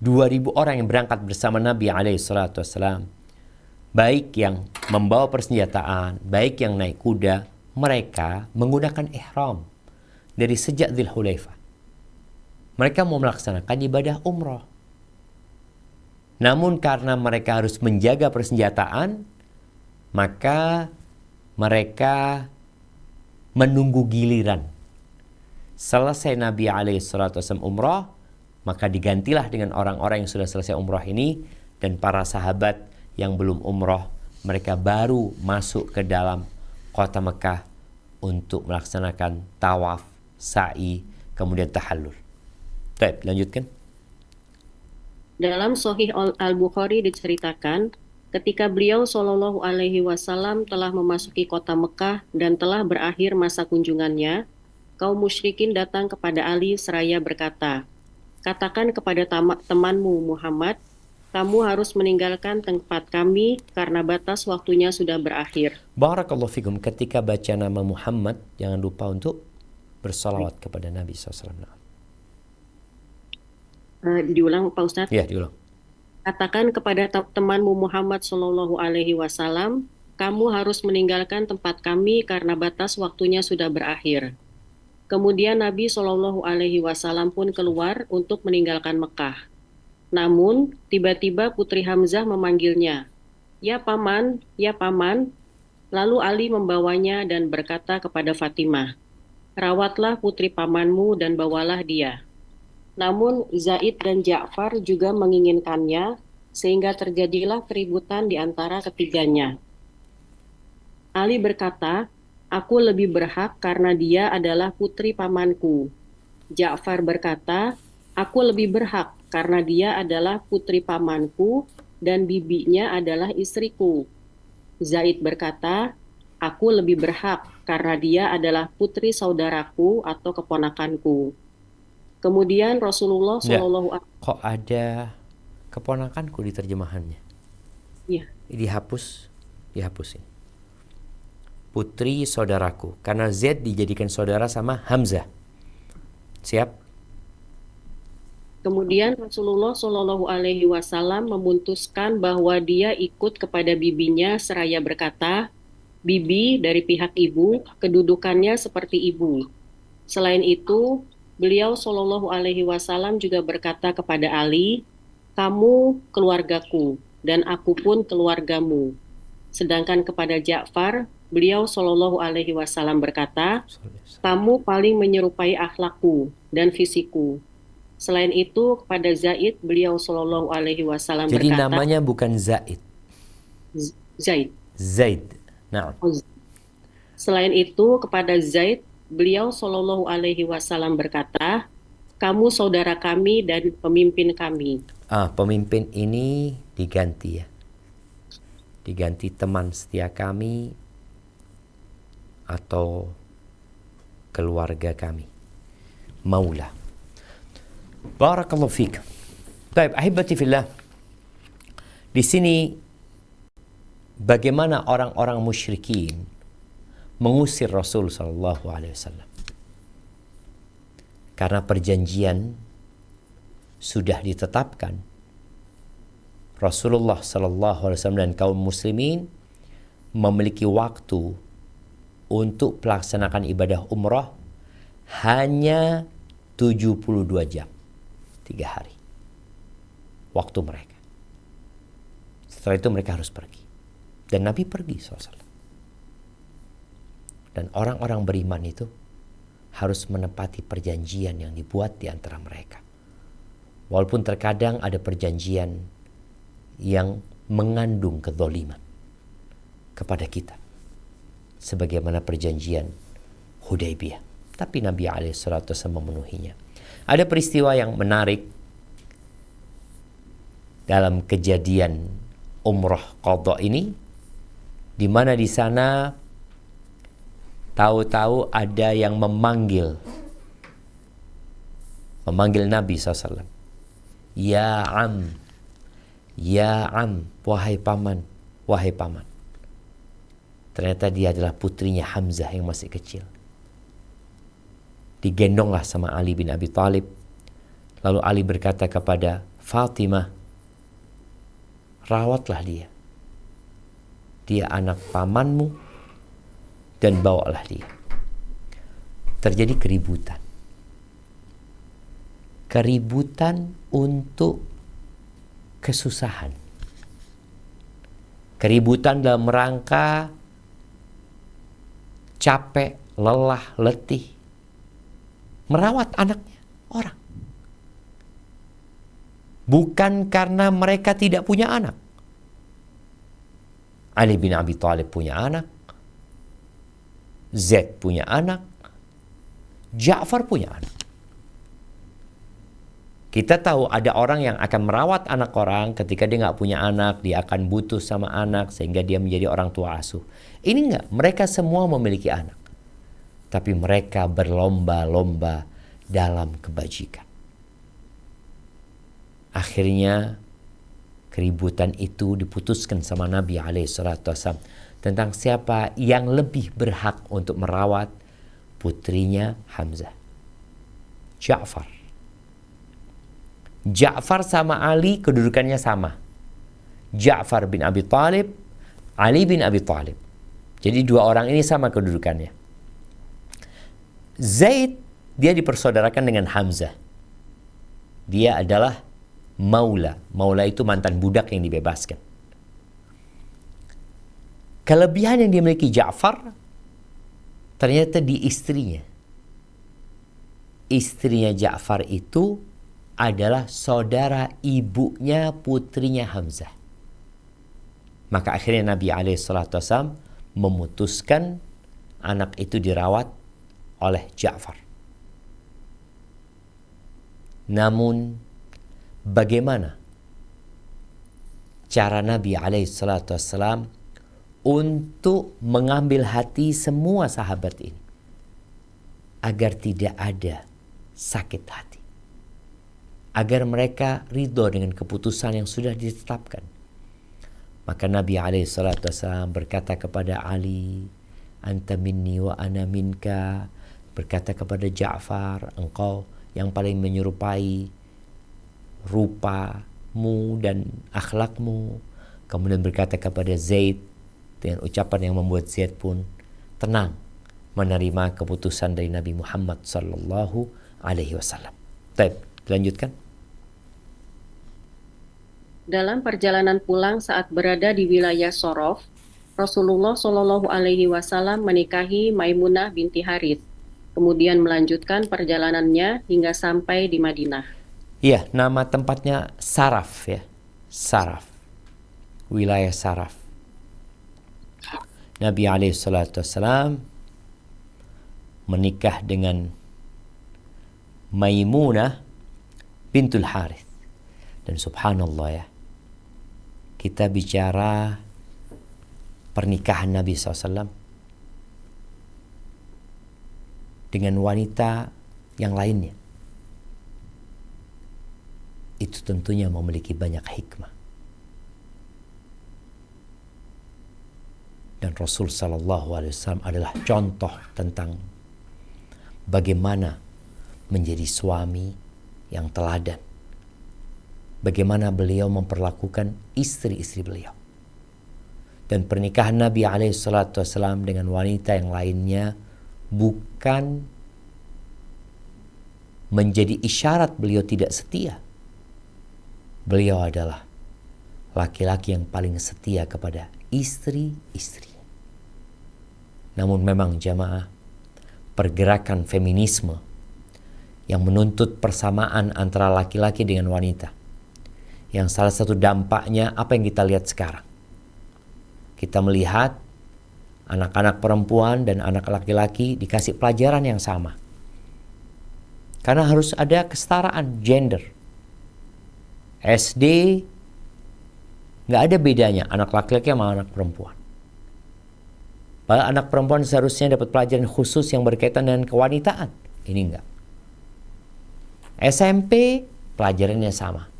2.000 orang yang berangkat bersama Nabi SAW, baik yang membawa persenjataan, baik yang naik kuda, mereka menggunakan ihram dari sejak Dzulhulaifah. Mereka mau melaksanakan ibadah umrah. Namun karena mereka harus menjaga persenjataan, maka mereka menunggu giliran. Selesai Nabi SAW umrah, maka digantilah dengan orang-orang yang sudah selesai umrah ini, dan para sahabat yang belum umrah, mereka baru masuk ke dalam kota Mekah untuk melaksanakan tawaf, sa'i, kemudian tahallul. Baik, lanjutkan. Dalam Sahih Al-Bukhari diceritakan, ketika beliau Shallallahu Alaihi Wasallam telah memasuki kota Mekah dan telah berakhir masa kunjungannya, kaum musyrikin datang kepada Ali seraya berkata, "Katakan kepada temanmu Muhammad, kamu harus meninggalkan tempat kami karena batas waktunya sudah berakhir." Barakallahu fikum. Ketika baca nama Muhammad, jangan lupa untuk bersalawat kepada Nabi SAW. Diulang Pak Ustadz. Ya, diulang. Katakan kepada temanmu Muhammad Shallallahu Alaihi Wasallam, kamu harus meninggalkan tempat kami karena batas waktunya sudah berakhir. Kemudian Nabi Shallallahu Alaihi Wasallam pun keluar untuk meninggalkan Mekah. Namun tiba-tiba Putri Hamzah memanggilnya, "Ya paman, ya paman." Lalu Ali membawanya dan berkata kepada Fatimah, "Rawatlah putri pamanmu dan bawalah dia." Namun Zaid dan Ja'far juga menginginkannya, sehingga terjadilah keributan di antara ketiganya. Ali berkata, "Aku lebih berhak karena dia adalah putri pamanku." Ja'far berkata, "Aku lebih berhak karena dia adalah putri pamanku dan bibinya adalah istriku." Zaid berkata, "Aku lebih berhak karena dia adalah putri saudaraku atau keponakanku." Kemudian Rasulullah Shallallahu Alaihi Wasallam. Kok ada keponakanku di terjemahannya? Iya. Dihapusin. Putri saudaraku, karena Z dijadikan saudara sama Hamzah. Siap? Kemudian Rasulullah Shallallahu Alaihi Wasallam memutuskan bahwa dia ikut kepada bibinya seraya berkata, "Bibi dari pihak ibu, kedudukannya seperti ibu." Selain itu, beliau Shallallahu Alaihi Wasallam juga berkata kepada Ali, "Kamu keluargaku dan aku pun keluargamu." Sedangkan kepada Ja'far, beliau Shallallahu Alaihi Wasallam berkata, "Kamu paling menyerupai akhlakku dan fisikku." Selain itu kepada Zaid, beliau Shallallahu Alaihi Wasallam berkata. Jadi namanya bukan Zaid. Zaid. Nah. Selain itu kepada Zaid, beliau Shallallahu Alaihi Wasallam berkata, "Kamu saudara kami dan pemimpin kami." Pemimpin ini diganti ya. Diganti teman setia kami atau keluarga kami. Maula. Barakallahu fiik. Baik, ahibati fillah. Di sini bagaimana orang-orang musyrikin mengusir Rasul sallallahu alaihi wasallam. Karena perjanjian sudah ditetapkan, Rasulullah Sallallahu Alaihi Wasallam dan kaum muslimin memiliki waktu untuk melaksanakan ibadah umrah hanya 72 jam, 3 hari waktu mereka. Setelah itu mereka harus pergi, dan Nabi pergi SAW. Dan orang-orang beriman itu harus menepati perjanjian yang dibuat di antara mereka. Walaupun terkadang ada perjanjian yang mengandung kezaliman kepada kita, sebagaimana perjanjian Hudaybiyah. Tapi Nabi SAW memenuhinya. Ada peristiwa yang menarik dalam kejadian umrah qadha ini, di mana di sana tahu-tahu ada yang memanggil Nabi SAW. Ya am, wahai paman, wahai paman. Ternyata dia adalah putrinya Hamzah yang masih kecil. Digendonglah sama Ali bin Abi Thalib. Lalu Ali berkata kepada Fatimah, rawatlah dia. Dia anak pamanmu, dan bawalah dia. Terjadi keributan. Keributan untuk kesusahan. Keributan dalam rangka capek, lelah, letih merawat anaknya orang. Bukan karena mereka tidak punya anak. Ali bin Abi Thalib punya anak, Zaid punya anak, Ja'far punya anak. Kita tahu ada orang yang akan merawat anak orang ketika dia nggak punya anak, dia akan butuh sama anak sehingga dia menjadi orang tua asuh. Ini enggak, mereka semua memiliki anak. Tapi mereka berlomba-lomba dalam kebajikan. Akhirnya keributan itu diputuskan sama Nabi SAW tentang siapa yang lebih berhak untuk merawat putrinya Hamzah. Ja'far. Ja'far sama Ali kedudukannya sama. Ja'far bin Abi Thalib, Ali bin Abi Thalib. Jadi dua orang ini sama kedudukannya. Zaid, dia dipersaudarakan dengan Hamzah. Dia adalah maula. Maula itu mantan budak yang dibebaskan. Kelebihan yang dimiliki Ja'far ternyata di istrinya. Istrinya Ja'far itu adalah saudara ibunya putrinya Hamzah. Maka akhirnya Nabi SAW memutuskan anak itu dirawat oleh Ja'far. Namun bagaimana cara Nabi SAW untuk mengambil hati semua sahabat ini agar tidak ada sakit hati, agar mereka ridho dengan keputusan yang sudah ditetapkan? Maka Nabi SAW berkata kepada Ali, anta minni wa ana minka. Berkata kepada Ja'far, engkau yang paling menyerupai rupamu dan akhlakmu. Kemudian berkata kepada Zaid dengan ucapan yang membuat Zaid pun tenang menerima keputusan dari Nabi Muhammad sallallahu alaihi wasallam. Baik, dilanjutkan. Dalam perjalanan pulang saat berada di wilayah Sorof, Rasulullah Shallallahu Alaihi Wasallam menikahi Maimunah binti Harith, kemudian melanjutkan perjalanannya hingga sampai di Madinah. Iya, nama tempatnya Saraf ya, Saraf, wilayah Saraf. Nabi SAW menikah dengan Maimunah bintul Harith. Dan subhanallah ya, kita bicara pernikahan Nabi SAW dengan wanita yang lainnya, itu tentunya memiliki banyak hikmah. Dan Rasul SAW adalah contoh tentang bagaimana menjadi suami yang teladan. Bagaimana beliau memperlakukan istri-istri beliau. Dan pernikahan Nabi SAW dengan wanita yang lainnya bukan menjadi isyarat beliau tidak setia. Beliau adalah laki-laki yang paling setia kepada istri-istri. Namun memang jamaah, pergerakan feminisme yang menuntut persamaan antara laki-laki dengan wanita, yang salah satu dampaknya apa yang kita lihat sekarang. Kita melihat anak-anak perempuan dan anak laki-laki dikasih pelajaran yang sama. Karena harus ada kesetaraan gender. SD nggak ada bedanya anak laki-laki sama anak perempuan. Padahal anak perempuan seharusnya dapat pelajaran khusus yang berkaitan dengan kewanitaan. Ini enggak. SMP pelajarannya sama.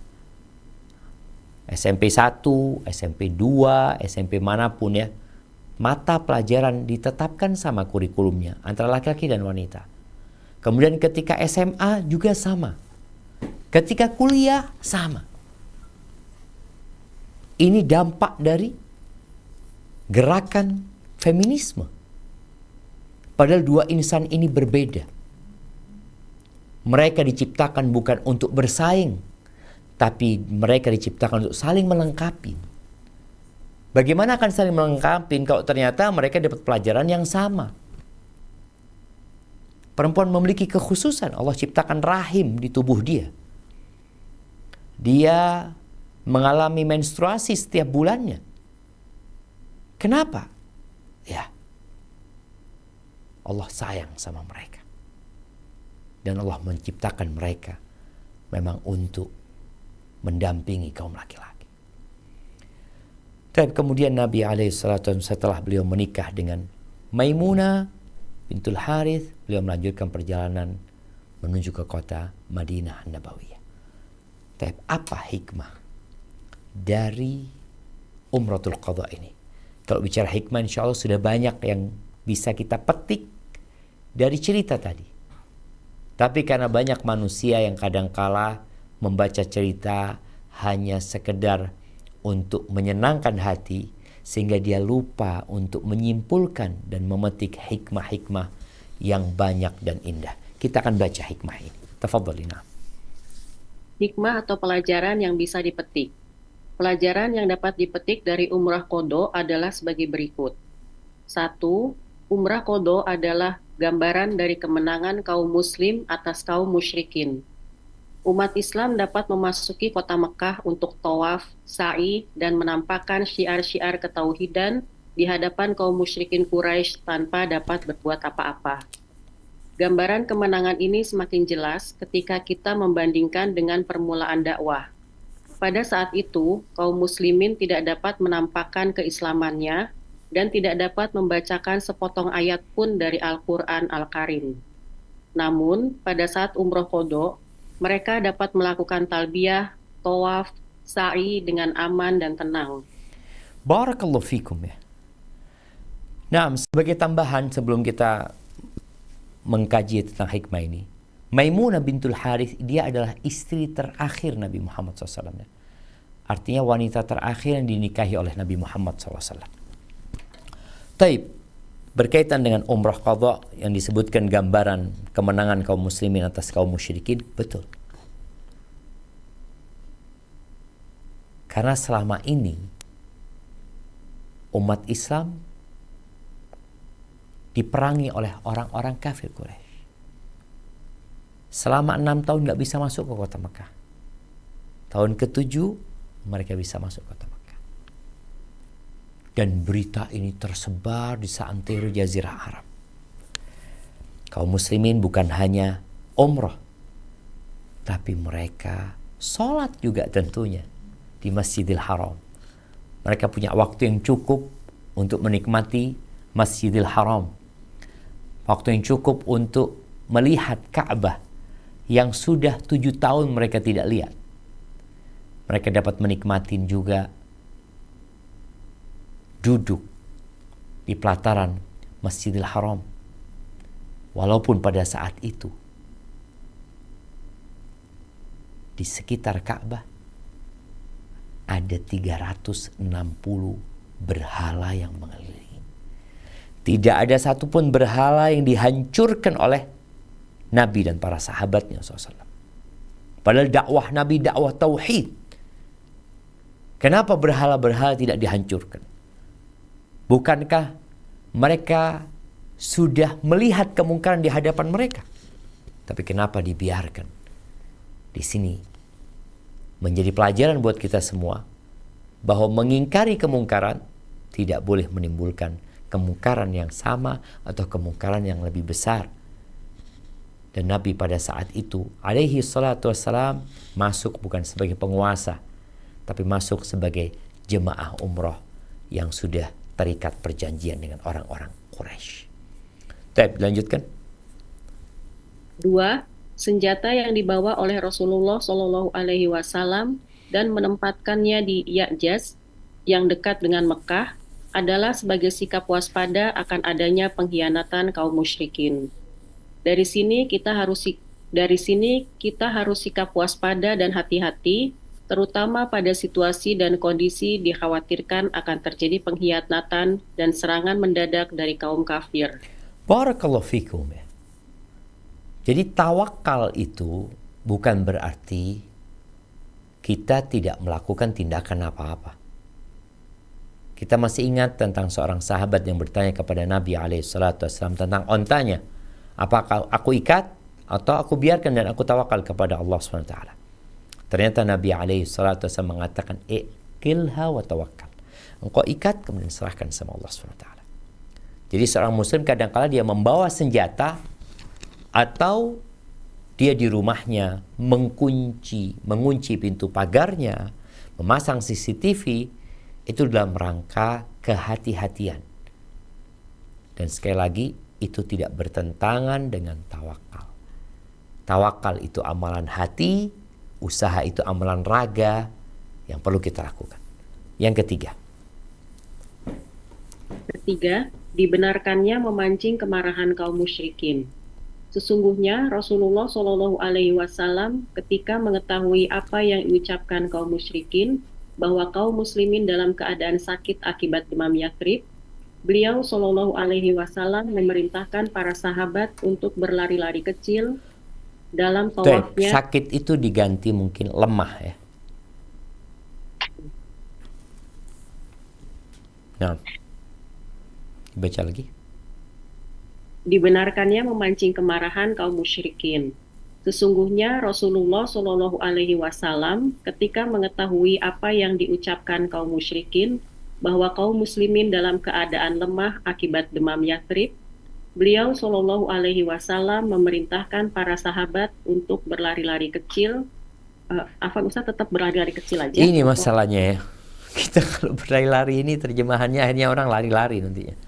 SMP 1, SMP 2, SMP manapun ya. Mata pelajaran ditetapkan sama kurikulumnya antara laki-laki dan wanita. Kemudian ketika SMA juga sama. Ketika kuliah sama. Ini dampak dari gerakan feminisme. Padahal dua insan ini berbeda. Mereka diciptakan bukan untuk bersaing, tapi mereka diciptakan untuk saling melengkapi. Bagaimana akan saling melengkapi kalau ternyata mereka dapat pelajaran yang sama? Perempuan memiliki kekhususan. Allah ciptakan rahim di tubuh dia. Dia mengalami menstruasi setiap bulannya. Kenapa? Ya, Allah sayang sama mereka. Dan Allah menciptakan mereka memang untuk mendampingi kaum laki-laki. Dan kemudian Nabi SAW setelah beliau menikah dengan Maimunah bintul Harith, beliau melanjutkan perjalanan menuju ke kota Madinah Nabawiyah. Tapi apa hikmah dari Umratul Qadha ini? Kalau bicara hikmah, insya Allah sudah banyak yang bisa kita petik dari cerita tadi. Tapi karena banyak manusia yang kadangkala membaca cerita hanya sekedar untuk menyenangkan hati, sehingga dia lupa untuk menyimpulkan dan memetik hikmah-hikmah yang banyak dan indah. Kita akan baca hikmah ini. Tafadhalina. Hikmah atau pelajaran yang bisa dipetik. Pelajaran yang dapat dipetik dari Umrah Qadha adalah sebagai berikut. 1. Umrah Qadha adalah gambaran dari kemenangan kaum muslim atas kaum musyrikin. Umat Islam dapat memasuki kota Mekah untuk tawaf, sa'i, dan menampakkan syiar-syiar ketauhidan di hadapan kaum musyrikin Quraisy tanpa dapat berbuat apa-apa. Gambaran kemenangan ini semakin jelas ketika kita membandingkan dengan permulaan dakwah. Pada saat itu, kaum muslimin tidak dapat menampakkan keislamannya dan tidak dapat membacakan sepotong ayat pun dari Al-Quran Al-Karim. Namun, pada saat Umrah Qadha, mereka dapat melakukan talbiyah, tawaf, sa'i dengan aman dan tenang. Barakallahu fikum ya. Nah, sebagai tambahan sebelum kita mengkaji tentang hikmah ini, Maimunah bintul Harith, dia adalah istri terakhir Nabi Muhammad SAW. Artinya wanita terakhir yang dinikahi oleh Nabi Muhammad SAW. Taib, berkaitan dengan Umrah Qadha yang disebutkan gambaran kemenangan kaum muslimin atas kaum musyrikin, betul. Karena selama ini umat Islam diperangi oleh orang-orang kafir Quraisy. Selama 6 tahun nggak bisa masuk ke kota Mekah. Tahun ke-7 mereka bisa masuk ke kota Mekah. Dan berita ini tersebar di seantero Jazirah Arab. Kaum muslimin bukan hanya umrah, tapi mereka sholat juga tentunya di Masjidil Haram. Mereka punya waktu yang cukup untuk menikmati Masjidil Haram. Waktu yang cukup untuk melihat Ka'bah yang sudah 7 tahun mereka tidak lihat. Mereka dapat menikmati juga duduk di pelataran Masjidil Haram. Walaupun pada saat itu di sekitar Ka'bah ada 360 berhala yang mengelilingi. Tidak ada satupun berhala yang dihancurkan oleh Nabi dan para sahabatnya SAW. Padahal dakwah Nabi dakwah tauhid. Kenapa berhala-berhala tidak dihancurkan? Bukankah mereka sudah melihat kemungkaran di hadapan mereka? Tapi kenapa dibiarkan? Di sini menjadi pelajaran buat kita semua bahwa mengingkari kemungkaran tidak boleh menimbulkan kemungkaran yang sama atau kemungkaran yang lebih besar. Dan Nabi pada saat itu alaihi salatu wassalam masuk bukan sebagai penguasa, tapi masuk sebagai jemaah umroh yang sudah terikat perjanjian dengan orang-orang Quraisy. Baik, lanjutkan. 2. Senjata yang dibawa oleh Rasulullah Shallallahu Alaihi Wasallam dan menempatkannya di Ya'jaz yang dekat dengan Mekah adalah sebagai sikap waspada akan adanya pengkhianatan kaum musyrikin. Dari sini kita harus sikap waspada dan hati-hati, terutama pada situasi dan kondisi dikhawatirkan akan terjadi pengkhianatan dan serangan mendadak dari kaum kafir. Barakallahu fikum ya. Jadi tawakal itu bukan berarti kita tidak melakukan tindakan apa-apa. Kita masih ingat tentang seorang sahabat yang bertanya kepada Nabi SAW tentang ontanya. Apakah aku ikat atau aku biarkan dan aku tawakal kepada Allah SWT. Ternyata Nabi SAW mengatakan, iqilha wa tawakkal. Engkau ikat kemudian serahkan sama Allah SWT. Jadi seorang muslim kadang-kala dia membawa senjata atau dia di rumahnya mengunci pintu pagarnya, memasang CCTV, itu dalam rangka kehati-hatian. Dan sekali lagi, itu tidak bertentangan dengan tawakal. Tawakal itu amalan hati, usaha itu amalan raga yang perlu kita lakukan. Yang ketiga. Dibenarkannya memancing kemarahan kaum musyrikin. Sesungguhnya Rasulullah Shallallahu Alaihi Wasallam ketika mengetahui apa yang diucapkan kaum musyrikin bahwa kaum muslimin dalam keadaan sakit akibat demam Yathrib, beliau Shallallahu Alaihi Wasallam memerintahkan para sahabat untuk berlari-lari kecil dalam tawafnya. Sakit itu diganti mungkin lemah ya. Nah, dibaca lagi. Dibenarkannya memancing kemarahan kaum musyrikin. Sesungguhnya Rasulullah Shallallahu Alaihi Wasallam ketika mengetahui apa yang diucapkan kaum musyrikin bahwa kaum muslimin dalam keadaan lemah akibat demam Yathrib, beliau Shallallahu Alaihi Wasallam memerintahkan para sahabat untuk berlari-lari kecil. Ustaz tetap berlari-lari kecil aja. Ini masalahnya ya. Kita kalau berlari-lari ini terjemahannya akhirnya orang lari-lari nantinya.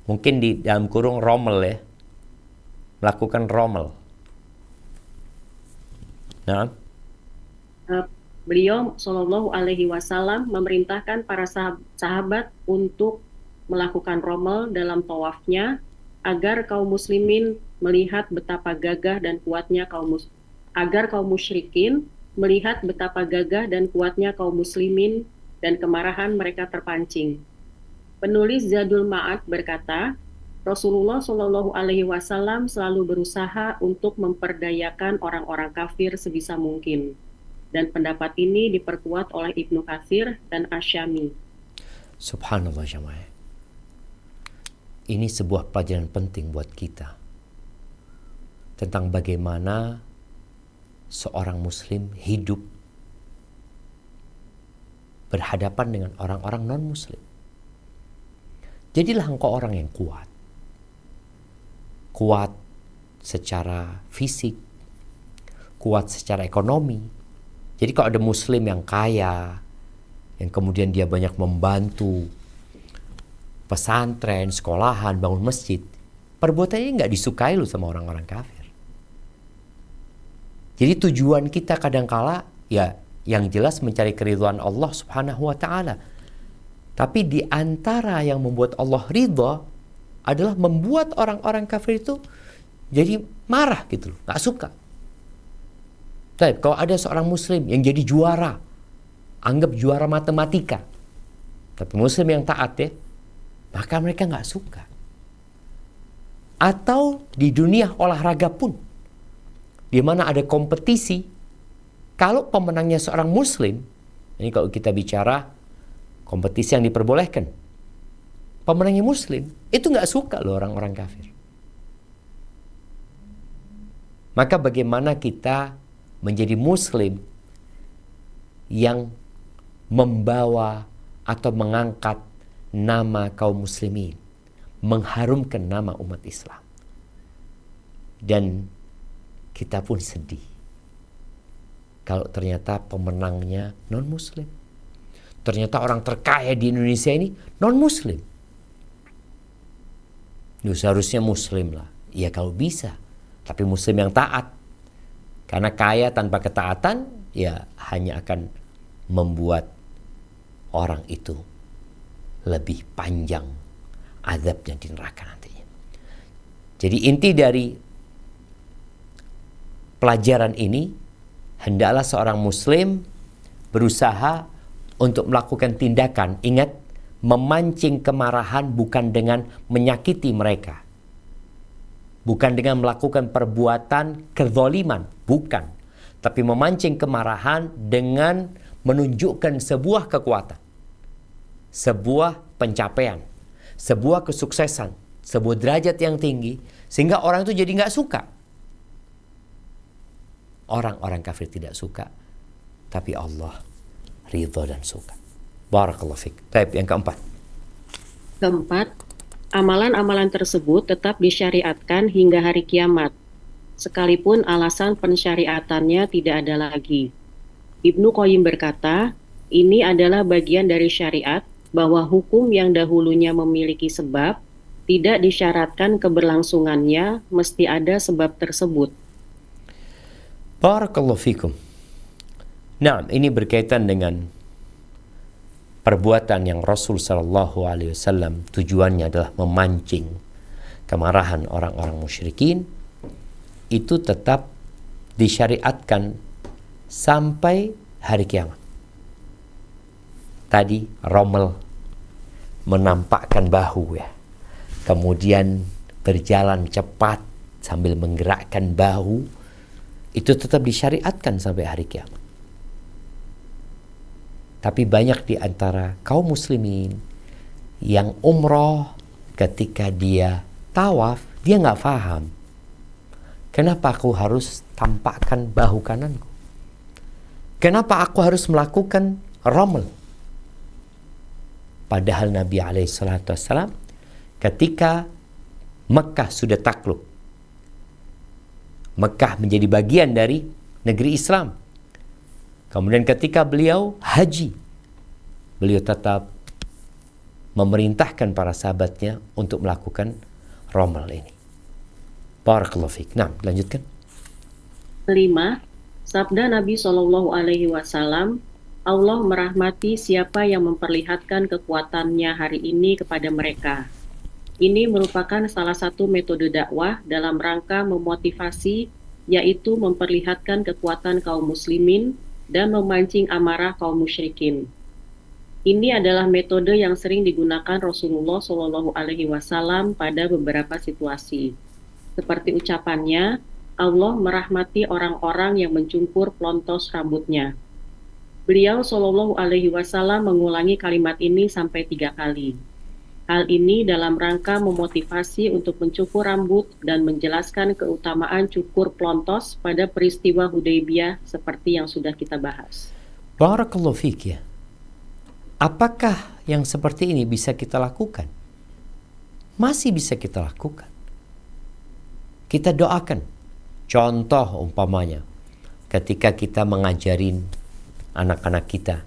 Mungkin di dalam kurung rommel ya. Melakukan rommel. Nah. Beliau Shallallahu Alaihi Wasallam memerintahkan para sahabat untuk melakukan rommel dalam tawafnya agar kaum muslimin melihat betapa gagah dan kuatnya agar kaum musyrikin melihat betapa gagah dan kuatnya kaum muslimin dan kemarahan mereka terpancing. Penulis Zadul Ma'ad berkata, Rasulullah Shallallahu Alaihi Wasallam selalu berusaha untuk memperdayakan orang-orang kafir sebisa mungkin. Dan pendapat ini diperkuat oleh Ibnu Katsir dan Asy-Syami. Subhanallah jamaah. Ini sebuah pelajaran penting buat kita. Tentang bagaimana seorang muslim hidup berhadapan dengan orang-orang non-muslim. Jadilah engkau orang yang kuat. Kuat secara fisik, kuat secara ekonomi. Jadi kalau ada muslim yang kaya, yang kemudian dia banyak membantu pesantren, sekolahan, bangun masjid, perbuatannya nggak disukai loh sama orang-orang kafir. Jadi tujuan kita kadangkala ya yang jelas mencari keridhaan Allah Subhanahu wa taala. Tapi di antara yang membuat Allah ridha adalah membuat orang-orang kafir itu jadi marah gitu loh, nggak suka. Tapi kalau ada seorang muslim yang jadi juara, anggap juara matematika, tapi muslim yang taat ya, maka mereka nggak suka. Atau di dunia olahraga pun, di mana ada kompetisi, kalau pemenangnya seorang muslim, ini kalau kita bicara kompetisi yang diperbolehkan, pemenangnya muslim, itu nggak suka loh orang-orang kafir. Maka bagaimana kita menjadi muslim yang membawa atau mengangkat nama kaum muslimin, mengharumkan nama umat Islam. Dan kita pun sedih kalau ternyata pemenangnya non-muslim. Ternyata orang terkaya di Indonesia ini non-muslim. Seharusnya muslim lah. Ya kalau bisa. Tapi muslim yang taat. Karena kaya tanpa ketaatan, ya hanya akan membuat orang itu lebih panjang azabnya di neraka nantinya. Jadi inti dari pelajaran ini, hendaklah seorang muslim berusaha untuk melakukan tindakan, ingat, memancing kemarahan bukan dengan menyakiti mereka. Bukan dengan melakukan perbuatan kezaliman, bukan. Tapi memancing kemarahan dengan menunjukkan sebuah kekuatan, sebuah pencapaian, sebuah kesuksesan, sebuah derajat yang tinggi, sehingga orang itu jadi nggak suka. Orang-orang kafir tidak suka, tapi Allah ridha dan suka. Barakallahu fiik. Baik, yang keempat. Keempat, amalan-amalan tersebut tetap disyariatkan hingga hari kiamat, sekalipun alasan pensyariatannya tidak ada lagi. Ibnu Qayyim berkata, ini adalah bagian dari syariat bahwa hukum yang dahulunya memiliki sebab, tidak disyaratkan keberlangsungannya, mesti ada sebab tersebut. Barakallahu fikum. Nah, ini berkaitan dengan perbuatan yang Rasul sallallahu alaihi wasallam tujuannya adalah memancing kemarahan orang-orang musyrikin, itu tetap disyariatkan sampai hari kiamat. Tadi Rommel menampakkan bahu ya. Kemudian berjalan cepat sambil menggerakkan bahu, itu tetap disyariatkan sampai hari kiamat. Tapi banyak di antara kaum muslimin yang umroh, ketika dia tawaf, dia nggak paham. Kenapa aku harus tampakkan bahu kananku? Kenapa aku harus melakukan rommel? Padahal Nabi SAW ketika Mekah sudah takluk, Mekah menjadi bagian dari negeri Islam. Kemudian ketika beliau haji, beliau tetap memerintahkan para sahabatnya untuk melakukan rommel ini. Barakallahu fiik. Nah, lanjutkan. 5. Sabda Nabi Shallallahu Alaihi Wasallam, Allah merahmati siapa yang memperlihatkan kekuatannya hari ini kepada mereka. Ini merupakan salah satu metode dakwah dalam rangka memotivasi, yaitu memperlihatkan kekuatan kaum muslimin dan memancing amarah kaum musyrikin. Ini adalah metode yang sering digunakan Rasulullah Shallallahu Alaihi Wasallam pada beberapa situasi. Seperti ucapannya, Allah merahmati orang-orang yang mencungkur pelontos rambutnya. Beliau Shallallahu Alaihi Wasallam mengulangi kalimat ini sampai 3 kali. Hal ini dalam rangka memotivasi untuk mencukur rambut dan menjelaskan keutamaan cukur pelontos pada peristiwa Hudaybiyah seperti yang sudah kita bahas. Barakallahu fiik ya. Apakah yang seperti ini bisa kita lakukan? Masih bisa kita lakukan. Kita doakan. Contoh umpamanya, ketika kita mengajarin anak-anak kita,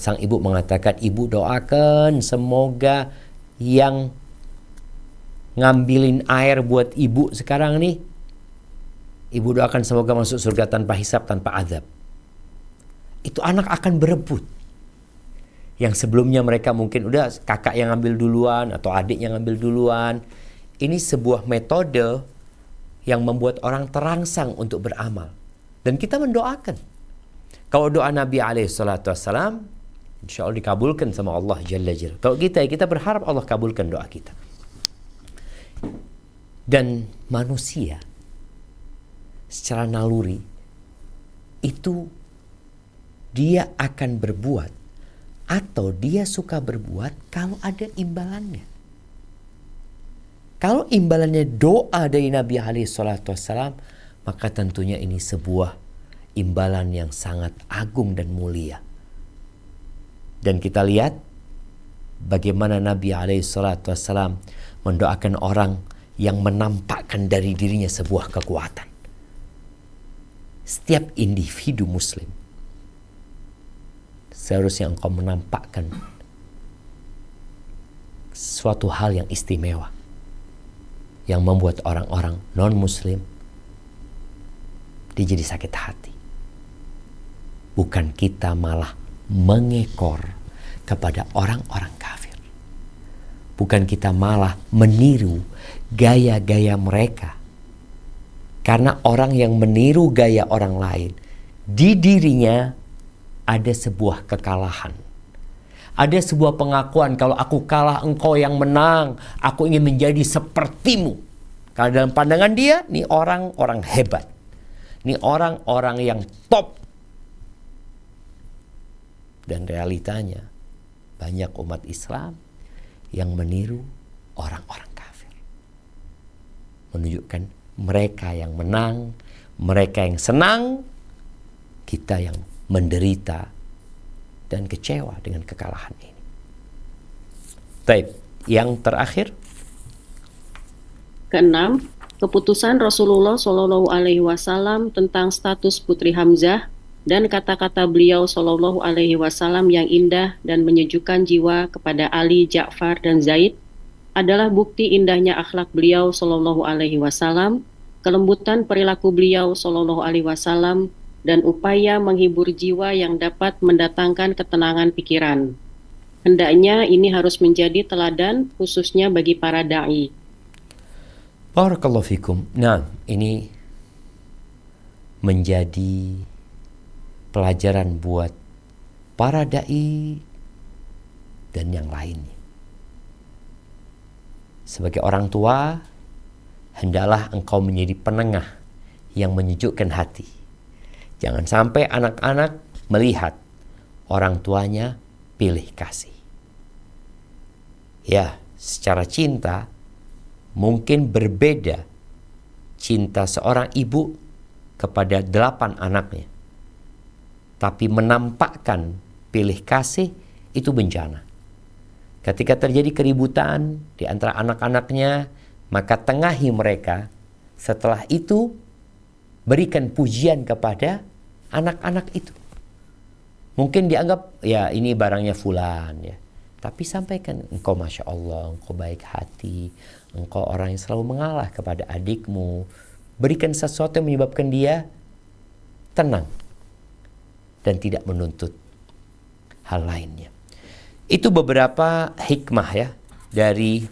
sang ibu mengatakan, ibu doakan semoga yang ngambilin air buat ibu sekarang nih, ibu doakan semoga masuk surga tanpa hisab, tanpa azab. Itu anak akan berebut. Yang sebelumnya mereka mungkin udah kakak yang ngambil duluan atau adik yang ngambil duluan. Ini sebuah metode yang membuat orang terangsang untuk beramal. Dan kita mendoakan. Kalau doa Nabi SAW, insya Allah dikabulkan sama Allah Jalla Jalla. Kalau kita berharap Allah kabulkan doa kita. Dan manusia secara naluri itu dia akan berbuat atau dia suka berbuat kalau ada imbalannya. Kalau imbalannya doa dari Nabi SAW, maka tentunya ini sebuah imbalan yang sangat agung dan mulia. Dan kita lihat bagaimana Nabi SAW mendoakan orang yang menampakkan dari dirinya sebuah kekuatan. Setiap individu muslim seharusnya engkau menampakkan suatu hal yang istimewa yang membuat orang-orang non-muslim dia jadi sakit hati. Bukan kita malah mengekor kepada orang-orang kafir. Bukan kita malah meniru gaya-gaya mereka. Karena orang yang meniru gaya orang lain, di dirinya ada sebuah kekalahan. Ada sebuah pengakuan, kalau aku kalah engkau yang menang, aku ingin menjadi sepertimu. Karena dalam pandangan dia, ini orang-orang hebat. Ini orang-orang yang top. Dan realitanya, banyak umat Islam yang meniru orang-orang kafir. Menunjukkan mereka yang menang, mereka yang senang, kita yang menderita dan kecewa dengan kekalahan ini. Baik, yang terakhir. Keenam, keputusan Rasulullah Shallallahu Alaihi Wasallam tentang status Putri Hamzah dan kata-kata beliau Shallallahu Alaihi Wasallam yang indah dan menyejukkan jiwa kepada Ali, Ja'far, dan Zaid adalah bukti indahnya akhlak beliau Shallallahu Alaihi Wasallam, kelembutan perilaku beliau Shallallahu Alaihi Wasallam, dan upaya menghibur jiwa yang dapat mendatangkan ketenangan pikiran. Hendaknya ini harus menjadi teladan khususnya bagi para da'i. Barakallahu fikum. Nah, ini menjadi pelajaran buat para da'i dan yang lainnya. Sebagai orang tua, hendaklah engkau menjadi penengah yang menyejukkan hati. Jangan sampai anak-anak melihat orang tuanya pilih kasih. Ya, secara cinta mungkin berbeda cinta seorang ibu kepada 8 anaknya. Tapi menampakkan pilih kasih itu bencana. Ketika terjadi keributan di antara anak-anaknya, maka tengahi mereka. Setelah itu berikan pujian kepada anak-anak itu. Mungkin dianggap ya ini barangnya fulan ya. Tapi sampaikan, engkau Masya Allah, engkau baik hati, engkau orang yang selalu mengalah kepada adikmu. Berikan sesuatu yang menyebabkan dia tenang dan tidak menuntut hal lainnya. Itu beberapa hikmah ya dari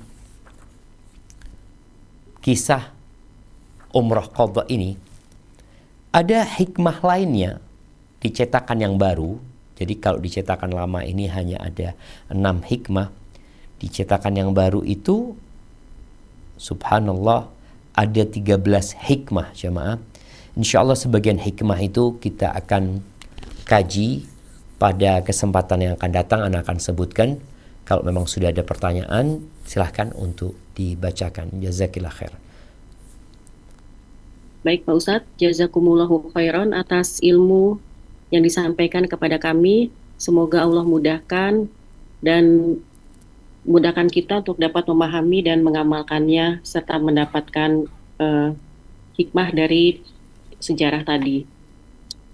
kisah umrah qadha ini. Ada hikmah lainnya di cetakan yang baru. Jadi kalau di cetakan lama ini hanya ada 6 hikmah. Di cetakan yang baru itu subhanallah ada 13 hikmah jemaah. Insyaallah sebagian hikmah itu kita akan kaji pada kesempatan yang akan datang. Anak akan sebutkan. Kalau memang sudah ada pertanyaan, silahkan untuk dibacakan. Jazakillah khair. Baik Pak Ustadz, jazakumullahu khairan atas ilmu yang disampaikan kepada kami. Semoga Allah mudahkan dan mudahkan kita untuk dapat memahami dan mengamalkannya serta mendapatkan hikmah dari sejarah tadi.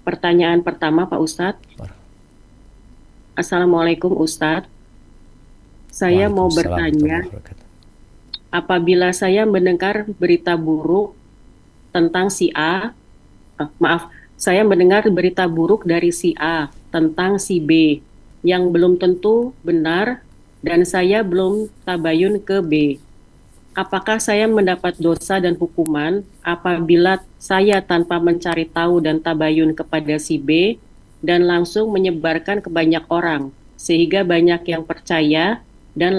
Pertanyaan pertama Pak Ustadz. Assalamualaikum Ustadz. Saya mau bertanya, apabila saya mendengar berita buruk tentang si A, saya mendengar berita buruk dari si A tentang si B yang belum tentu benar dan saya belum tabayun ke B. Apakah saya mendapat dosa dan hukuman apabila saya tanpa mencari tahu dan tabayun kepada si B dan langsung menyebarkan ke banyak orang, sehingga banyak yang percaya dan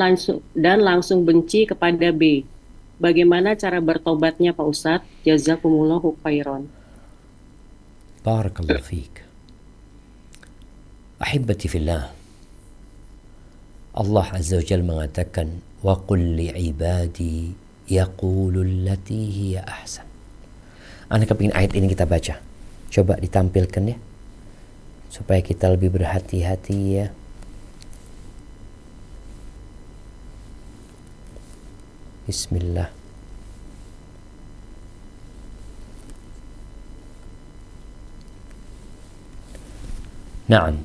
langsung benci kepada B? Bagaimana cara bertobatnya Pak Ustadz? Jazakumullahu khairan. Barakallahu fiik. Ahibati fillah. Allah Azza wa Jalla mengatakan, wa qul li'ibadi yaqulu allati hiya ahsan. Anak kepingin ayat ini kita baca. Coba ditampilkan ya, supaya kita lebih berhati-hati ya. Bismillah. Naam.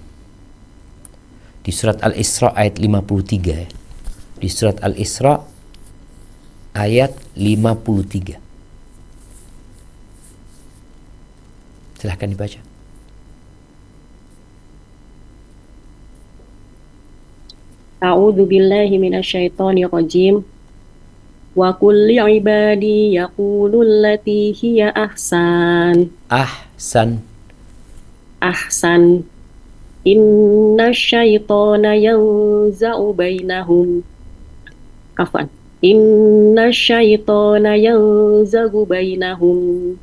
Di surat Al-Isra ayat 53 ya. Di surat Al-Isra ayat 53. Silahkan dibaca. A'udzu billahi minasyaitonir rajim. Wa qul li'ibadi yaqulu allati hiya ahsan. Ahsan. Ahsan. Inna syaitana yanza'u bainahum. Afwan. Inna syaitana yanzagu bainahum.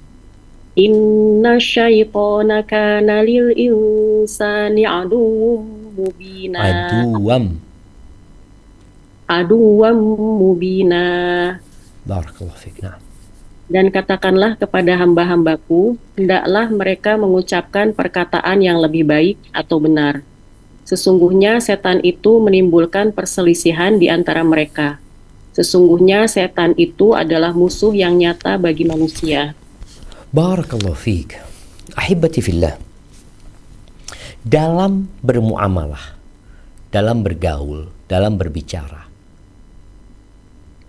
Inna syaitana kana lil insani aduwwum mubina. Aduwwam mubina. Barakallahu fiik. Nah. Dan katakanlah kepada hamba-hambaku, hendaklah mereka mengucapkan perkataan yang lebih baik atau benar. Sesungguhnya setan itu menimbulkan perselisihan di antara mereka. Sesungguhnya setan itu adalah musuh yang nyata bagi manusia. Barakallahu fiik. Ahibati fillah. Dalam bermuamalah, dalam bergaul, dalam berbicara,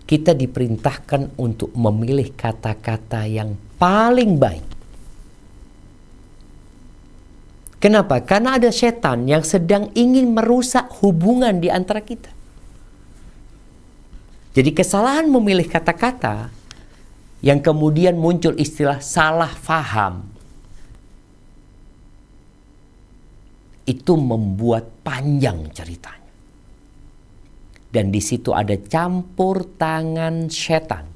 kita diperintahkan untuk memilih kata-kata yang paling baik. Kenapa? Karena ada setan yang sedang ingin merusak hubungan di antara kita. Jadi kesalahan memilih kata-kata yang kemudian muncul istilah salah faham, itu membuat panjang ceritanya. Dan di situ ada campur tangan setan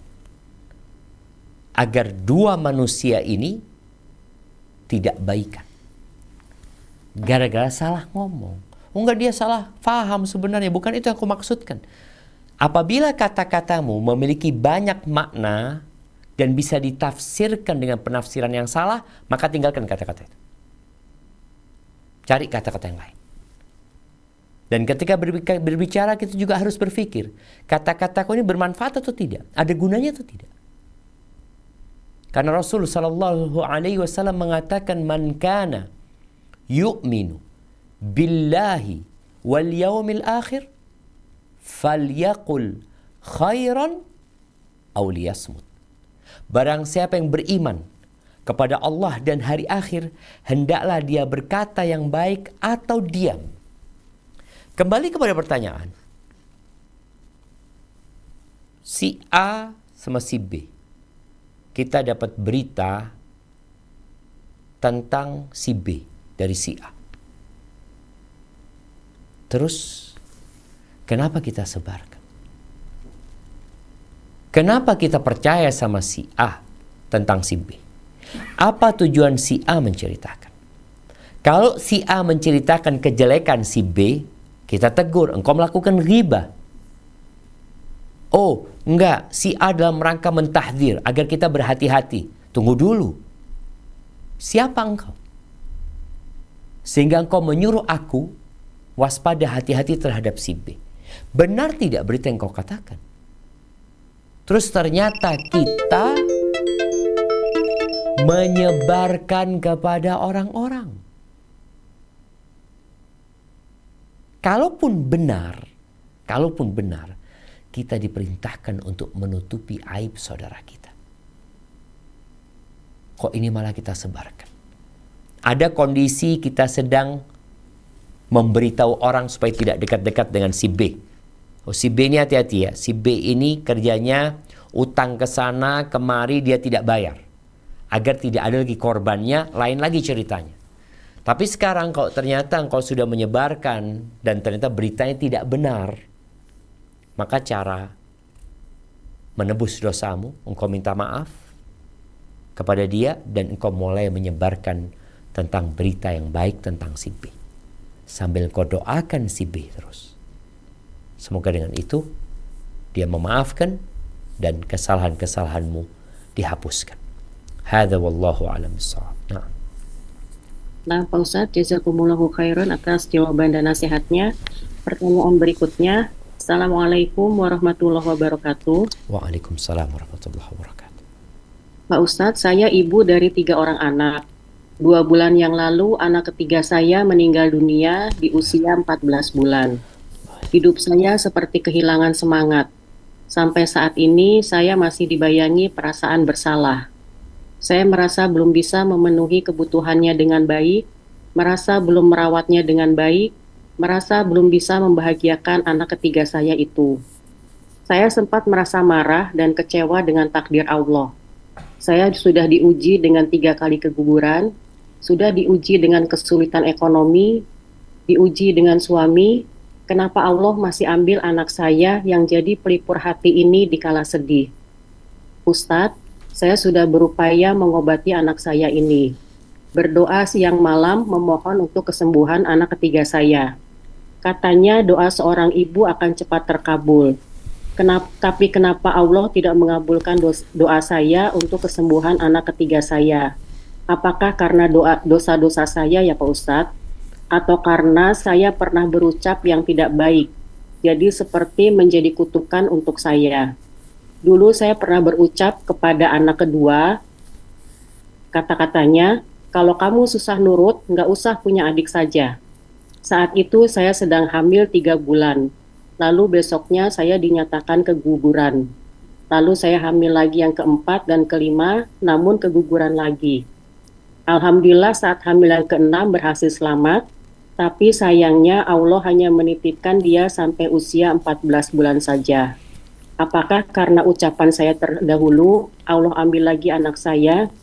agar dua manusia ini tidak baikan. Gara-gara salah ngomong. Enggak, dia salah faham sebenarnya. Bukan itu yang aku maksudkan. Apabila kata-katamu memiliki banyak makna dan bisa ditafsirkan dengan penafsiran yang salah, maka tinggalkan kata-kata itu. Cari kata-kata yang lain. Dan ketika berbicara kita juga harus berpikir, kata-kataku ini bermanfaat atau tidak? Ada gunanya atau tidak? Karena Rasul sallallahu alaihi wasallam mengatakan, man kana yu'minu billahi wal yaumil akhir falyaqul khairan aw liyasmut. Barang siapa yang beriman kepada Allah dan hari akhir, hendaklah dia berkata yang baik atau diam. Kembali kepada pertanyaan. Si A sama si B. Kita dapat berita tentang si B dari si A. Terus, kenapa kita sebarkan? Kenapa kita percaya sama si A tentang si B? Apa tujuan si A menceritakan? Kalau si A menceritakan kejelekan si B, kita tegur, engkau melakukan ghibah. Oh, enggak, si A dalam rangka mentahdzir agar kita berhati-hati. Tunggu dulu. Siapa engkau? Sehingga engkau menyuruh aku waspada, hati-hati terhadap si B. Benar tidak berita yang kau katakan? Terus ternyata kita menyebarkan kepada orang-orang. Kalaupun benar, kita diperintahkan untuk menutupi aib saudara kita. Kok ini malah kita sebarkan? Ada kondisi kita sedang memberitahu orang supaya tidak dekat-dekat dengan si B. Oh, si B ini hati-hati ya. Si B ini kerjanya utang ke sana kemari, dia tidak bayar. Agar tidak ada lagi korbannya, lain lagi ceritanya. Tapi sekarang kalau ternyata engkau sudah menyebarkan dan ternyata beritanya tidak benar, maka cara menebus dosamu, engkau minta maaf kepada dia dan engkau mulai menyebarkan tentang berita yang baik tentang si B. Sambil engkau doakan si B terus. Semoga dengan itu dia memaafkan dan kesalahan-kesalahanmu dihapuskan. Hadza wallahu a'lam bissawab. Nah, Pak Ustadz, jazakumullahu khairan atas jawaban dan nasihatnya. Pertanyaan berikutnya, Assalamualaikum warahmatullahi wabarakatuh. Waalaikumsalam warahmatullahi wabarakatuh. Pak Ustadz, saya ibu dari 3 orang anak. 2 bulan yang lalu, anak ketiga saya meninggal dunia di usia 14 bulan. Hidup saya seperti kehilangan semangat. Sampai saat ini, saya masih dibayangi perasaan bersalah. Saya merasa belum bisa memenuhi kebutuhannya dengan baik, merasa belum merawatnya dengan baik, merasa belum bisa membahagiakan anak ketiga saya itu. Saya sempat merasa marah dan kecewa dengan takdir Allah. Saya sudah diuji dengan 3 kali keguguran, sudah diuji dengan kesulitan ekonomi, diuji dengan suami. Kenapa Allah masih ambil anak saya yang jadi pelipur hati ini di kala sedih? Ustadz, saya sudah berupaya mengobati anak saya ini. Berdoa siang malam memohon untuk kesembuhan anak ketiga saya. Katanya doa seorang ibu akan cepat terkabul. Tapi kenapa Allah tidak mengabulkan doa saya untuk kesembuhan anak ketiga saya? Apakah karena dosa-dosa saya ya Pak Ustadz? Atau karena saya pernah berucap yang tidak baik? Jadi seperti menjadi kutukan untuk saya. Dulu saya pernah berucap kepada anak kedua, kata-katanya, kalau kamu susah nurut, nggak usah punya adik saja. Saat itu saya sedang hamil 3 bulan, lalu besoknya saya dinyatakan keguguran. Lalu saya hamil lagi yang keempat dan kelima, namun keguguran lagi. Alhamdulillah saat hamil yang keenam berhasil selamat, tapi sayangnya Allah hanya menitipkan dia sampai usia 14 bulan saja. Apakah karena ucapan saya terdahulu, Allah ambil lagi anak saya,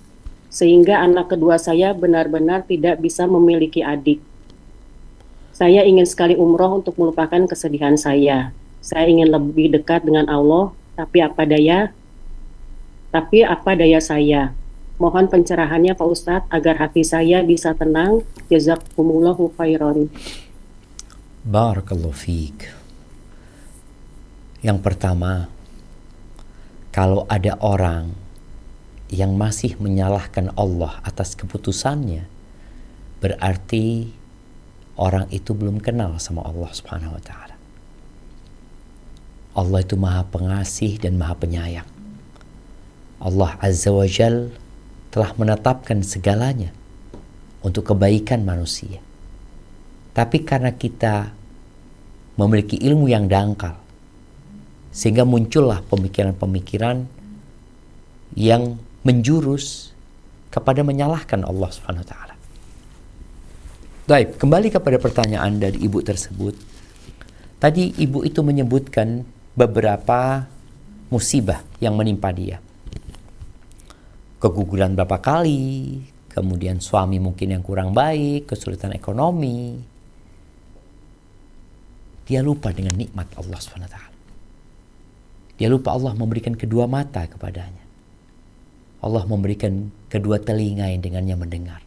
sehingga anak kedua saya benar-benar tidak bisa memiliki adik. Saya ingin sekali umroh untuk melupakan kesedihan saya. Saya ingin lebih dekat dengan Allah, tapi apa daya saya. Mohon pencerahannya Pak Ustadz agar hati saya bisa tenang. Jazakumullahu khairan. Barakallahu fiik. Yang pertama, kalau ada orang yang masih menyalahkan Allah atas keputusannya, berarti orang itu belum kenal sama Allah Subhanahu wa taala. Allah itu Maha Pengasih dan Maha Penyayang. Allah Azza wa Jal telah menetapkan segalanya untuk kebaikan manusia. Tapi karena kita memiliki ilmu yang dangkal, sehingga muncullah pemikiran-pemikiran yang menjurus kepada menyalahkan Allah Subhanahu wa taala. Baik, kembali kepada pertanyaan dari ibu tersebut. Tadi ibu itu menyebutkan beberapa musibah yang menimpa dia. Keguguran berapa kali, kemudian suami mungkin yang kurang baik, kesulitan ekonomi. Dia lupa dengan nikmat Allah Subhanahu wa taala. Dia lupa Allah memberikan kedua mata kepadanya. Allah memberikan kedua telinga yang dengannya mendengar.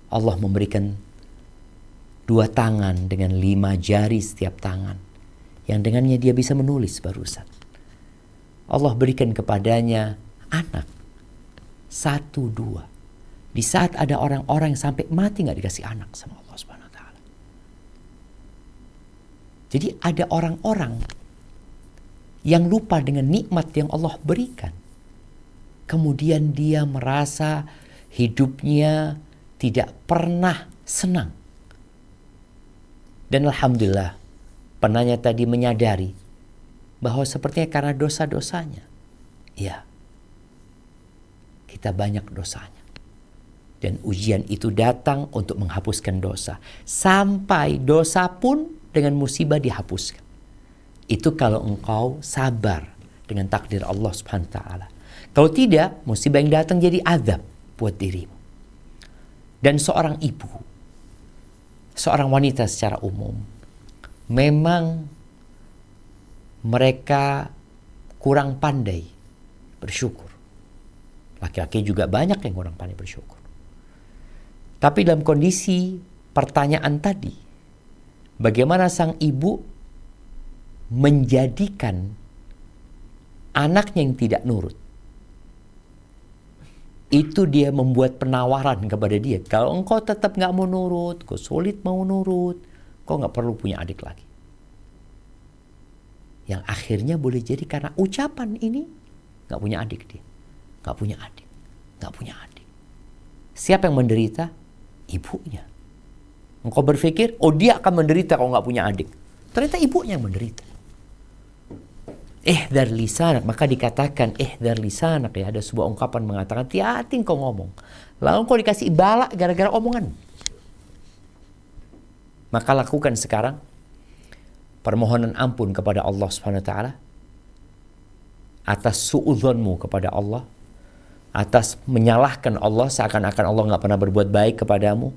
Allah memberikan 2 tangan dengan 5 jari setiap tangan, yang dengannya dia bisa menulis barusan. Allah berikan kepadanya anak 1, 2. Di saat ada orang-orang yang sampai mati gak dikasih anak sama Allah Subhanahu wa taala. Jadi ada orang-orang yang lupa dengan nikmat yang Allah berikan. Kemudian dia merasa hidupnya tidak pernah senang. Dan alhamdulillah, penanya tadi menyadari bahwa sepertinya karena dosa-dosanya. Ya, kita banyak dosanya. Dan ujian itu datang untuk menghapuskan dosa. Sampai dosa pun dengan musibah dihapuskan. Itu kalau engkau sabar dengan takdir Allah Subhanahu wa taala. Kalau tidak, musibah yang datang jadi azab buat dirimu. Dan seorang ibu, seorang wanita secara umum, memang mereka kurang pandai bersyukur. Laki-laki juga banyak yang kurang pandai bersyukur. Tapi dalam kondisi pertanyaan tadi, bagaimana sang ibu menjadikan anaknya yang tidak nurut, itu dia membuat penawaran kepada dia. Kalau engkau tetap gak mau nurut, kau sulit mau nurut, kau gak perlu punya adik lagi. Yang akhirnya boleh jadi karena ucapan ini gak punya adik dia. Gak punya adik. Gak punya adik. Siapa yang menderita? Ibunya. Engkau berpikir, oh dia akan menderita kalau gak punya adik. Ternyata ibunya yang menderita. Ihdar lisanak, maka dikatakan ihdar lisanak, ya, ada sebuah ungkapan mengatakan hati-hati kau ngomong. Lalu kau dikasih balak gara-gara omongan. Maka lakukan sekarang permohonan ampun kepada Allah Subhanahu wa taala atas suudzonmu kepada Allah, atas menyalahkan Allah seakan-akan Allah nggak pernah berbuat baik kepadamu.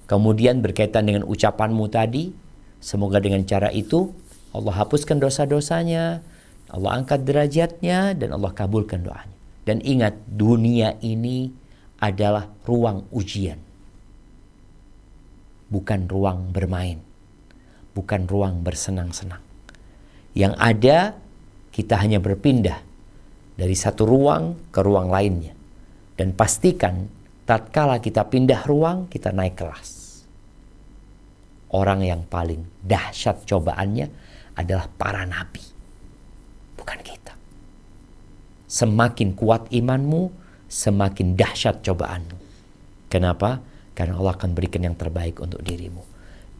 Kemudian berkaitan dengan ucapanmu tadi, semoga dengan cara itu Allah hapuskan dosa-dosanya, Allah angkat derajatnya, dan Allah kabulkan doanya. Dan ingat, dunia ini adalah ruang ujian. Bukan ruang bermain. Bukan ruang bersenang-senang. Yang ada, kita hanya berpindah dari satu ruang ke ruang lainnya. Dan pastikan, tatkala kita pindah ruang, kita naik kelas. Orang yang paling dahsyat cobaannya adalah para nabi. Bukan kita. Semakin kuat imanmu, semakin dahsyat cobaanmu. Kenapa? Karena Allah akan berikan yang terbaik untuk dirimu.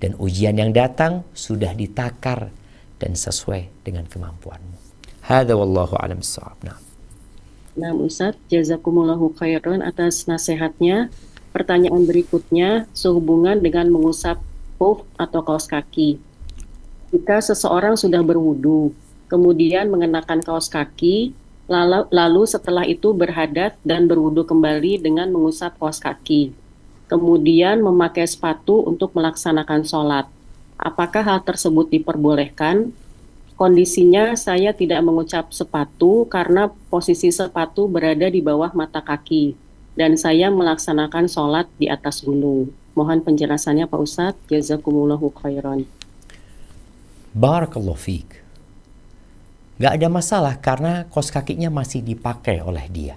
Dan ujian yang datang sudah ditakar dan sesuai dengan kemampuanmu. Hadza wallahu a'lam bissawab. Nah, Ustaz, jazakumullahu khairan atas nasihatnya. Pertanyaan berikutnya sehubungan dengan mengusap khuf atau kaos kaki. Jika seseorang sudah berwudu, kemudian mengenakan kaos kaki, lalu setelah itu berhadas dan berwudu kembali dengan mengusap kaos kaki. Kemudian memakai sepatu untuk melaksanakan sholat. Apakah hal tersebut diperbolehkan? Kondisinya saya tidak mengucap sepatu karena posisi sepatu berada di bawah mata kaki. Dan saya melaksanakan sholat di atas gunung. Mohon penjelasannya Pak Ustadz. Jazakumullahu khairan. Barakallahu fiik. Gak ada masalah karena kaos kakinya masih dipakai oleh dia.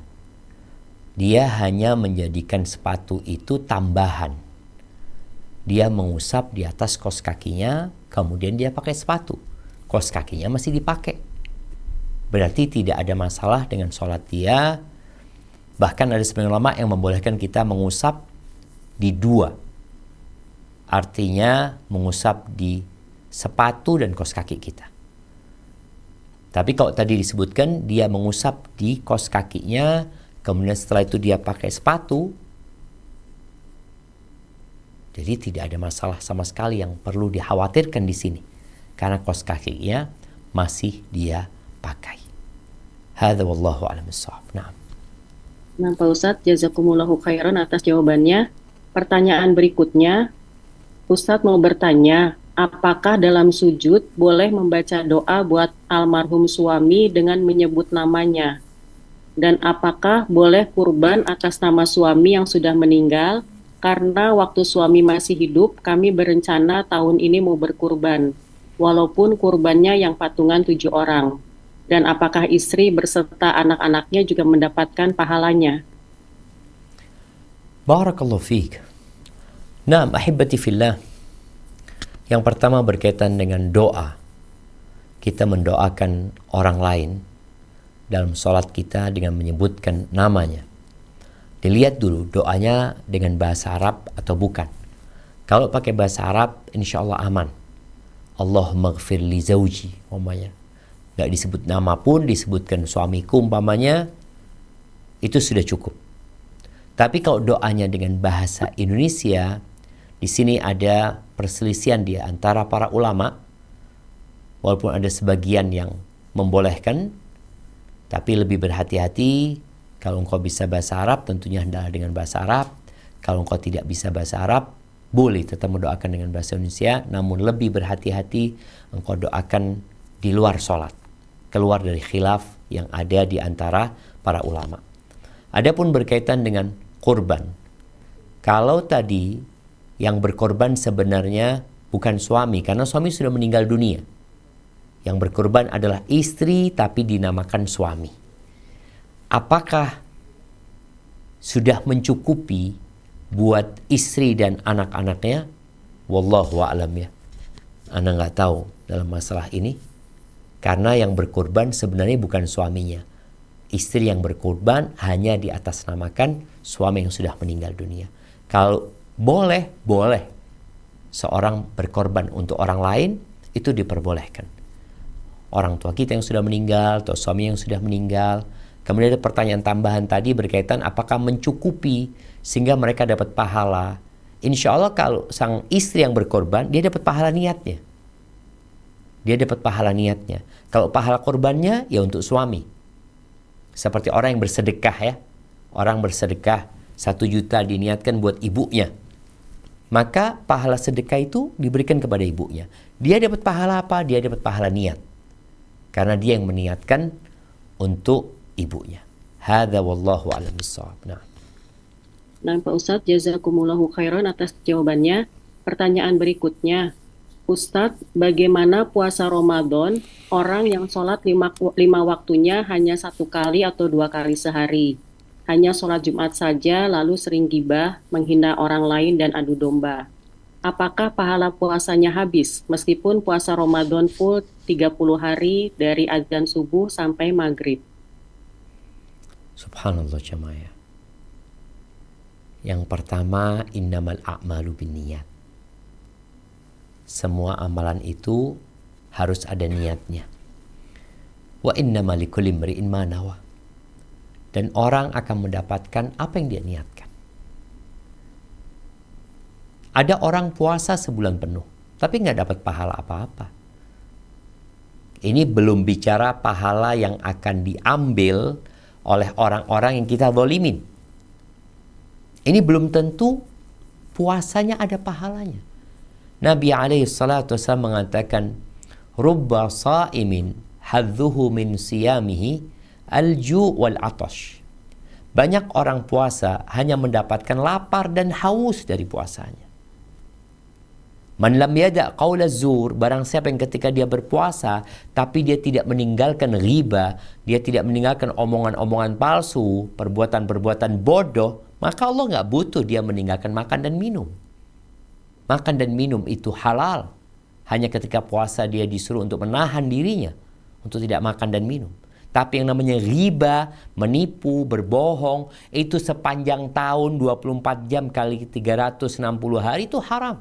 Dia hanya menjadikan sepatu itu tambahan. Dia mengusap di atas kaos kakinya, kemudian dia pakai sepatu. Kaos kakinya masih dipakai. Berarti tidak ada masalah dengan sholat dia. Bahkan ada sebagian ulama yang membolehkan kita mengusap di dua. Artinya mengusap di sepatu dan kaos kaki kita. Tapi kalau tadi disebutkan dia mengusap di kaos kakinya, kemudian setelah itu dia pakai sepatu, jadi tidak ada masalah sama sekali yang perlu dikhawatirkan di sini, karena kaos kakinya masih dia pakai. Hadza wallahu a'lam bissawab. Nah, Pak Ustadz, jazakumullahu khairan atas jawabannya. Pertanyaan berikutnya, Ustadz mau bertanya, apakah dalam sujud boleh membaca doa buat almarhum suami dengan menyebut namanya? Dan apakah boleh kurban atas nama suami yang sudah meninggal? Karena waktu suami masih hidup, kami berencana tahun ini mau berkurban. Walaupun kurbannya yang patungan 7 orang. Dan apakah istri berserta anak-anaknya juga mendapatkan pahalanya? barakallahu fiik. Nah, ahibati fillah. Yang pertama berkaitan dengan doa. Kita mendoakan orang lain dalam sholat kita dengan menyebutkan namanya. Dilihat dulu doanya dengan bahasa Arab atau bukan. Kalau pakai bahasa Arab, insya Allah aman. Allahumma ghfir li zawji, umpamanya. Gak disebut nama pun, disebutkan suamiku umpamanya, itu sudah cukup. Tapi kalau doanya dengan bahasa Indonesia, di sini ada perselisihan dia antara para ulama. Walaupun ada sebagian yang membolehkan, tapi lebih berhati-hati. Kalau engkau bisa bahasa Arab, tentunya hendaklah dengan bahasa Arab. Kalau engkau tidak bisa bahasa Arab, boleh tetap mendoakan dengan bahasa Indonesia, namun lebih berhati-hati engkau doakan di luar sholat, keluar dari khilaf yang ada di antara para ulama. Adapun berkaitan dengan kurban, kalau tadi yang berkorban sebenarnya bukan suami, karena suami sudah meninggal dunia. Yang berkorban adalah istri tapi dinamakan suami. Apakah sudah mencukupi buat istri dan anak-anaknya? Wallahu a'lam ya. Ana nggak tahu dalam masalah ini. Karena yang berkorban sebenarnya bukan suaminya. Istri yang berkorban hanya diatasnamakan suami yang sudah meninggal dunia. Kalau boleh seorang berkorban untuk orang lain, itu diperbolehkan. Orang tua kita yang sudah meninggal atau suami yang sudah meninggal. Kemudian ada pertanyaan tambahan tadi berkaitan apakah mencukupi sehingga mereka dapat pahala. Insya Allah kalau sang istri yang berkorban, dia dapat pahala niatnya. Dia dapat pahala niatnya. Kalau pahala korbannya, ya untuk suami. Seperti orang yang bersedekah ya. Orang bersedekah 1 juta diniatkan buat ibunya. Maka pahala sedekah itu diberikan kepada ibunya. Dia dapat pahala apa? Dia dapat pahala niat. Karena dia yang meniatkan untuk ibunya. Hadza wallahu a'lam bissawab. Nah, Pak Ustadz, jazakumullahu khairan atas jawabannya. Pertanyaan berikutnya, Ustadz, bagaimana puasa Ramadan orang yang sholat lima waktunya hanya 1 kali atau 2 kali sehari? Hanya sholat Jumat saja, lalu sering gibah, menghina orang lain dan adu domba. Apakah pahala puasanya habis meskipun puasa Ramadan full 30 hari dari azan subuh sampai maghrib? Subhanallah jemaah. Yang pertama, innamal a'malu binniyat. Semua amalan itu harus ada niatnya. Wa innamal likulli imri'in ma nawa. Dan orang akan mendapatkan apa yang dia niatkan. Ada orang puasa sebulan penuh, tapi nggak dapat pahala apa-apa. Ini belum bicara pahala yang akan diambil oleh orang-orang yang kita zalimin. Ini belum tentu puasanya ada pahalanya. Nabi SAW mengatakan, Rubba sa'imin hadzuhu min siyamihi al-ju' wal-atash. Banyak orang puasa hanya mendapatkan lapar dan haus dari puasanya. Man lam yada' qaula zur, barang siapa yang ketika dia berpuasa tapi dia tidak meninggalkan riba, dia tidak meninggalkan omongan-omongan palsu, perbuatan-perbuatan bodoh, maka Allah nggak butuh dia meninggalkan makan dan minum. Makan dan minum itu halal. Hanya ketika puasa dia disuruh untuk menahan dirinya untuk tidak makan dan minum. Tapi yang namanya riba, menipu, berbohong, itu sepanjang tahun 24 jam kali 360 hari itu haram.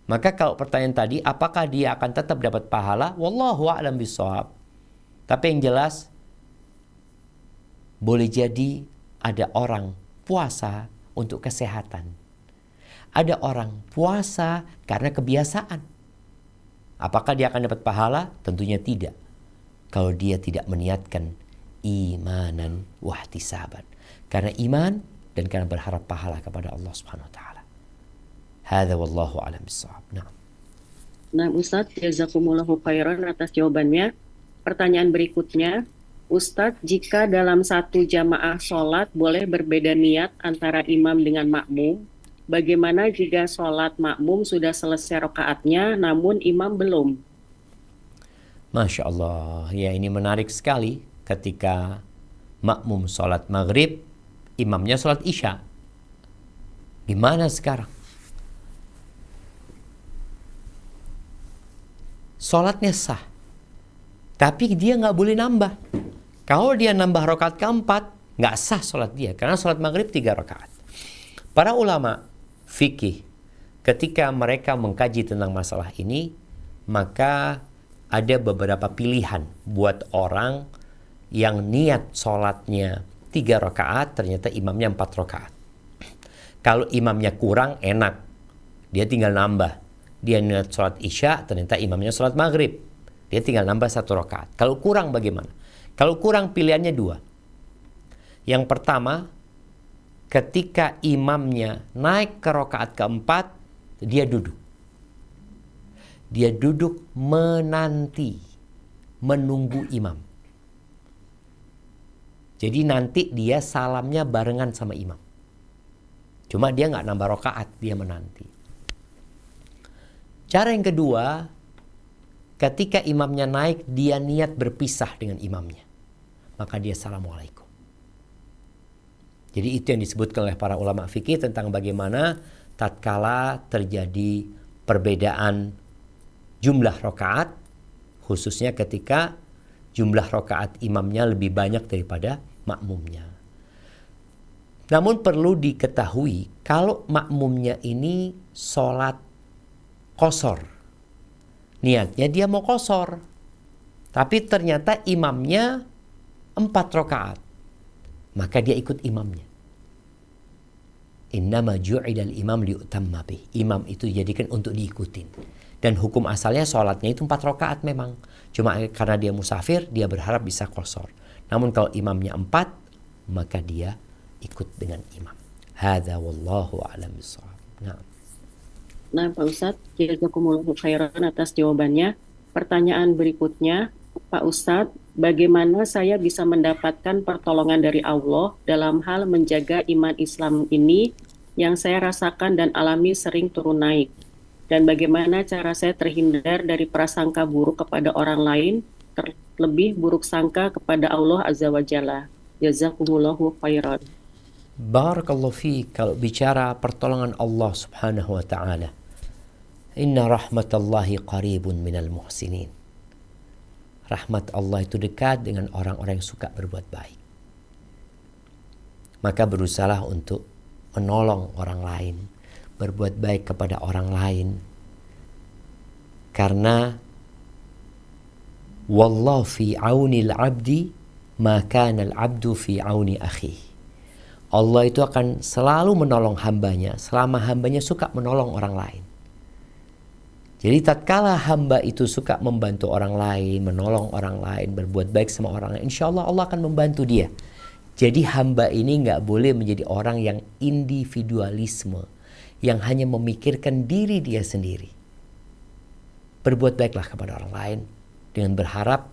Maka kalau pertanyaan tadi, apakah dia akan tetap dapat pahala? Wallahu a'lam bishawab. Tapi yang jelas, boleh jadi ada orang puasa untuk kesehatan. Ada orang puasa karena kebiasaan. Apakah dia akan dapat pahala? Tentunya tidak. Kalau dia tidak meniatkan imanan wahtisaban. Karena iman dan karena berharap pahala kepada Allah Subhanahu wa taala. Hadza wallahu a'lam bissawab. Nah, Ustadz, jazakumullahu khairan atas jawabannya. Pertanyaan berikutnya, Ustadz, jika dalam satu jamaah sholat boleh berbeda niat antara imam dengan makmum, bagaimana jika sholat makmum sudah selesai rakaatnya namun imam belum? Masya Allah, ya ini menarik sekali ketika makmum sholat maghrib, imamnya sholat isya. Gimana sekarang? Sholatnya sah, tapi dia nggak boleh nambah. Kalau dia nambah rakaat keempat, nggak sah sholat dia, karena sholat maghrib 3 rakaat. Para ulama fikih ketika mereka mengkaji tentang masalah ini, maka ada beberapa pilihan buat orang yang niat sholatnya 3 rakaat, ternyata imamnya 4 rakaat. Kalau imamnya kurang, enak, dia tinggal nambah. Dia niat sholat isya, ternyata imamnya sholat maghrib. Dia tinggal nambah 1 rakaat. Kalau kurang bagaimana? Kalau kurang pilihannya 2. Yang pertama, ketika imamnya naik ke rakaat keempat, dia duduk. Dia duduk menanti, menunggu imam. Jadi nanti dia salamnya barengan sama imam. Cuma dia nggak nambah rakaat, dia menanti. Cara yang kedua, ketika imamnya naik, dia niat berpisah dengan imamnya. Maka dia assalamualaikum. Jadi itu yang disebutkan oleh para ulama fikih tentang bagaimana tatkala terjadi perbedaan jumlah rakaat, khususnya ketika jumlah rakaat imamnya lebih banyak daripada makmumnya. Namun perlu diketahui, kalau makmumnya ini sholat qasar, niatnya dia mau qasar, tapi ternyata imamnya 4 rakaat, maka dia ikut imamnya. Innama ju'idal imam liutamma bih. Imam itu dijadikan untuk diikutin. Dan hukum asalnya sholatnya itu 4 rakaat memang. Cuma karena dia musafir, dia berharap bisa qasar. Namun kalau imamnya 4, maka dia ikut dengan imam. Hadza wallahu a'lam bishawab. Nah, Pak Ustadz, jazakumullahu khairan atas jawabannya. Pertanyaan berikutnya, Pak Ustadz, bagaimana saya bisa mendapatkan pertolongan dari Allah dalam hal menjaga iman Islam ini yang saya rasakan dan alami sering turun naik? Dan bagaimana cara saya terhindar dari prasangka buruk kepada orang lain, terlebih buruk sangka kepada Allah Azza wa Jalla? Jazakumullahu khairan. Barakallahu fiik. Kalau bicara pertolongan Allah subhanahu wa ta'ala, inna rahmatallahi qaribun minal muhsinin. Rahmat Allah itu dekat dengan orang-orang yang suka berbuat baik. Maka berusahalah untuk menolong orang lain, berbuat baik kepada orang lain. Karena wallahu fi aunil abdi ma kana al-abdu fi auni akhihi. Allah itu akan selalu menolong hambanya selama hambanya suka menolong orang lain. Jadi tatkala hamba itu suka membantu orang lain, menolong orang lain, berbuat baik sama orang lain, insya Allah Allah akan membantu dia. Jadi hamba ini nggak boleh menjadi orang yang individualisme, yang hanya memikirkan diri dia sendiri. Berbuat baiklah kepada orang lain dengan berharap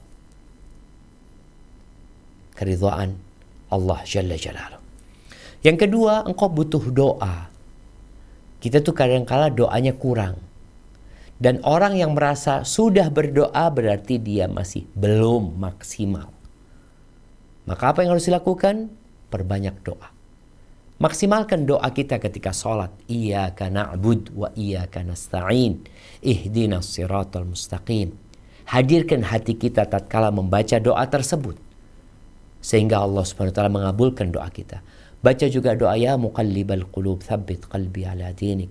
keridhaan Allah Jalla Jalaluh. Yang kedua, engkau butuh doa. Kita tuh kadang-kala doanya kurang. Dan orang yang merasa sudah berdoa berarti dia masih belum maksimal. Maka apa yang harus dilakukan? Perbanyak doa. Maksimalkan doa kita ketika sholat. Iyyaka na'bud wa iyyaka nasta'in. Ihdinas siratal mustaqim. Hadirkan hati kita tatkala membaca doa tersebut. Sehingga Allah Subhanahu wa taala mengabulkan doa kita. Baca juga doa ya muqallibal qulub tsabbit qalbi ala dinik.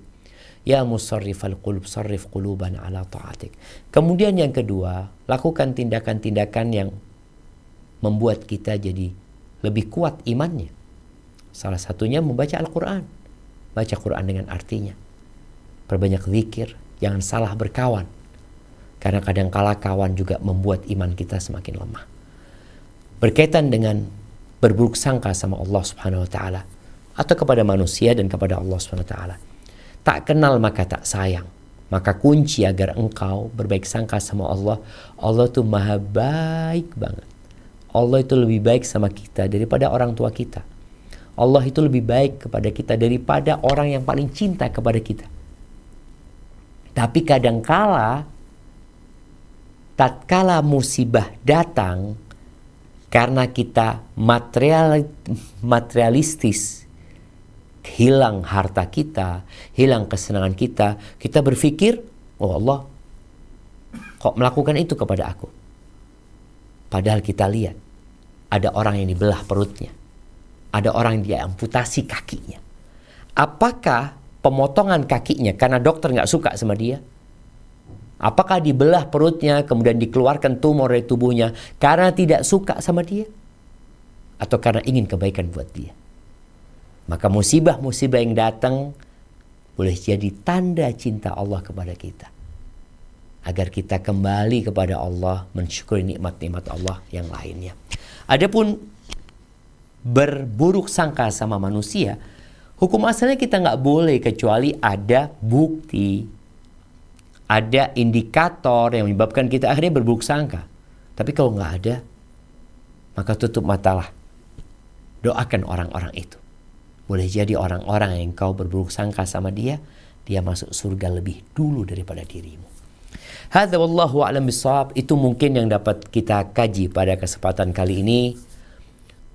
Ya musarrifal qulub sarrif quluban ala ta'atik. Kemudian yang kedua, lakukan tindakan-tindakan yang membuat kita jadi lebih kuat imannya. Salah satunya membaca Al-Quran. Baca Quran dengan artinya. Perbanyak zikir, jangan salah berkawan. Karena kadang-kala kawan juga membuat iman kita semakin lemah. Berkaitan dengan berburuk sangka sama Allah Subhanahu wa taala atau kepada manusia dan kepada Allah Subhanahu wa taala. Tak kenal maka tak sayang. Maka kunci agar engkau berbaik sangka sama Allah, Allah itu maha baik banget. Allah itu lebih baik sama kita daripada orang tua kita. Allah itu lebih baik kepada kita daripada orang yang paling cinta kepada kita. Tapi kadangkala tatkala musibah datang, karena kita materialistis, hilang harta kita, hilang kesenangan kita, kita berpikir, oh Allah, kok melakukan itu kepada aku? Padahal kita lihat, ada orang yang dibelah perutnya, ada orang yang diamputasi kakinya. Apakah pemotongan kakinya karena dokter nggak suka sama dia? Apakah dibelah perutnya kemudian dikeluarkan tumor dari tubuhnya karena tidak suka sama dia? Atau karena ingin kebaikan buat dia? Maka musibah-musibah yang datang, boleh jadi tanda cinta Allah kepada kita. Agar kita kembali kepada Allah, mensyukuri nikmat-nikmat Allah yang lainnya. Adapun berburuk sangka sama manusia, hukum asalnya kita nggak boleh kecuali ada bukti, ada indikator yang menyebabkan kita akhirnya berburuk sangka. Tapi kalau nggak ada, maka tutup matalah. Doakan orang-orang itu. Boleh jadi orang-orang yang kau berburuk sangka sama dia masuk surga lebih dulu daripada dirimu. Hadza wallahu a'lam bishawab. Itu mungkin yang dapat kita kaji pada kesempatan kali ini.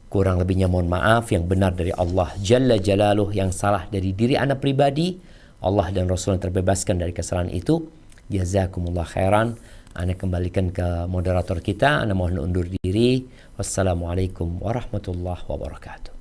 Kurang lebihnya mohon maaf. Yang benar dari Allah Jalla Jalaluh, yang salah dari diri ana pribadi. Allah dan Rasul terbebaskan dari kesalahan itu. Jazakumullah khairan. Ana kembalikan ke moderator kita. Ana mohon undur diri. Wassalamualaikum warahmatullahi wabarakatuh.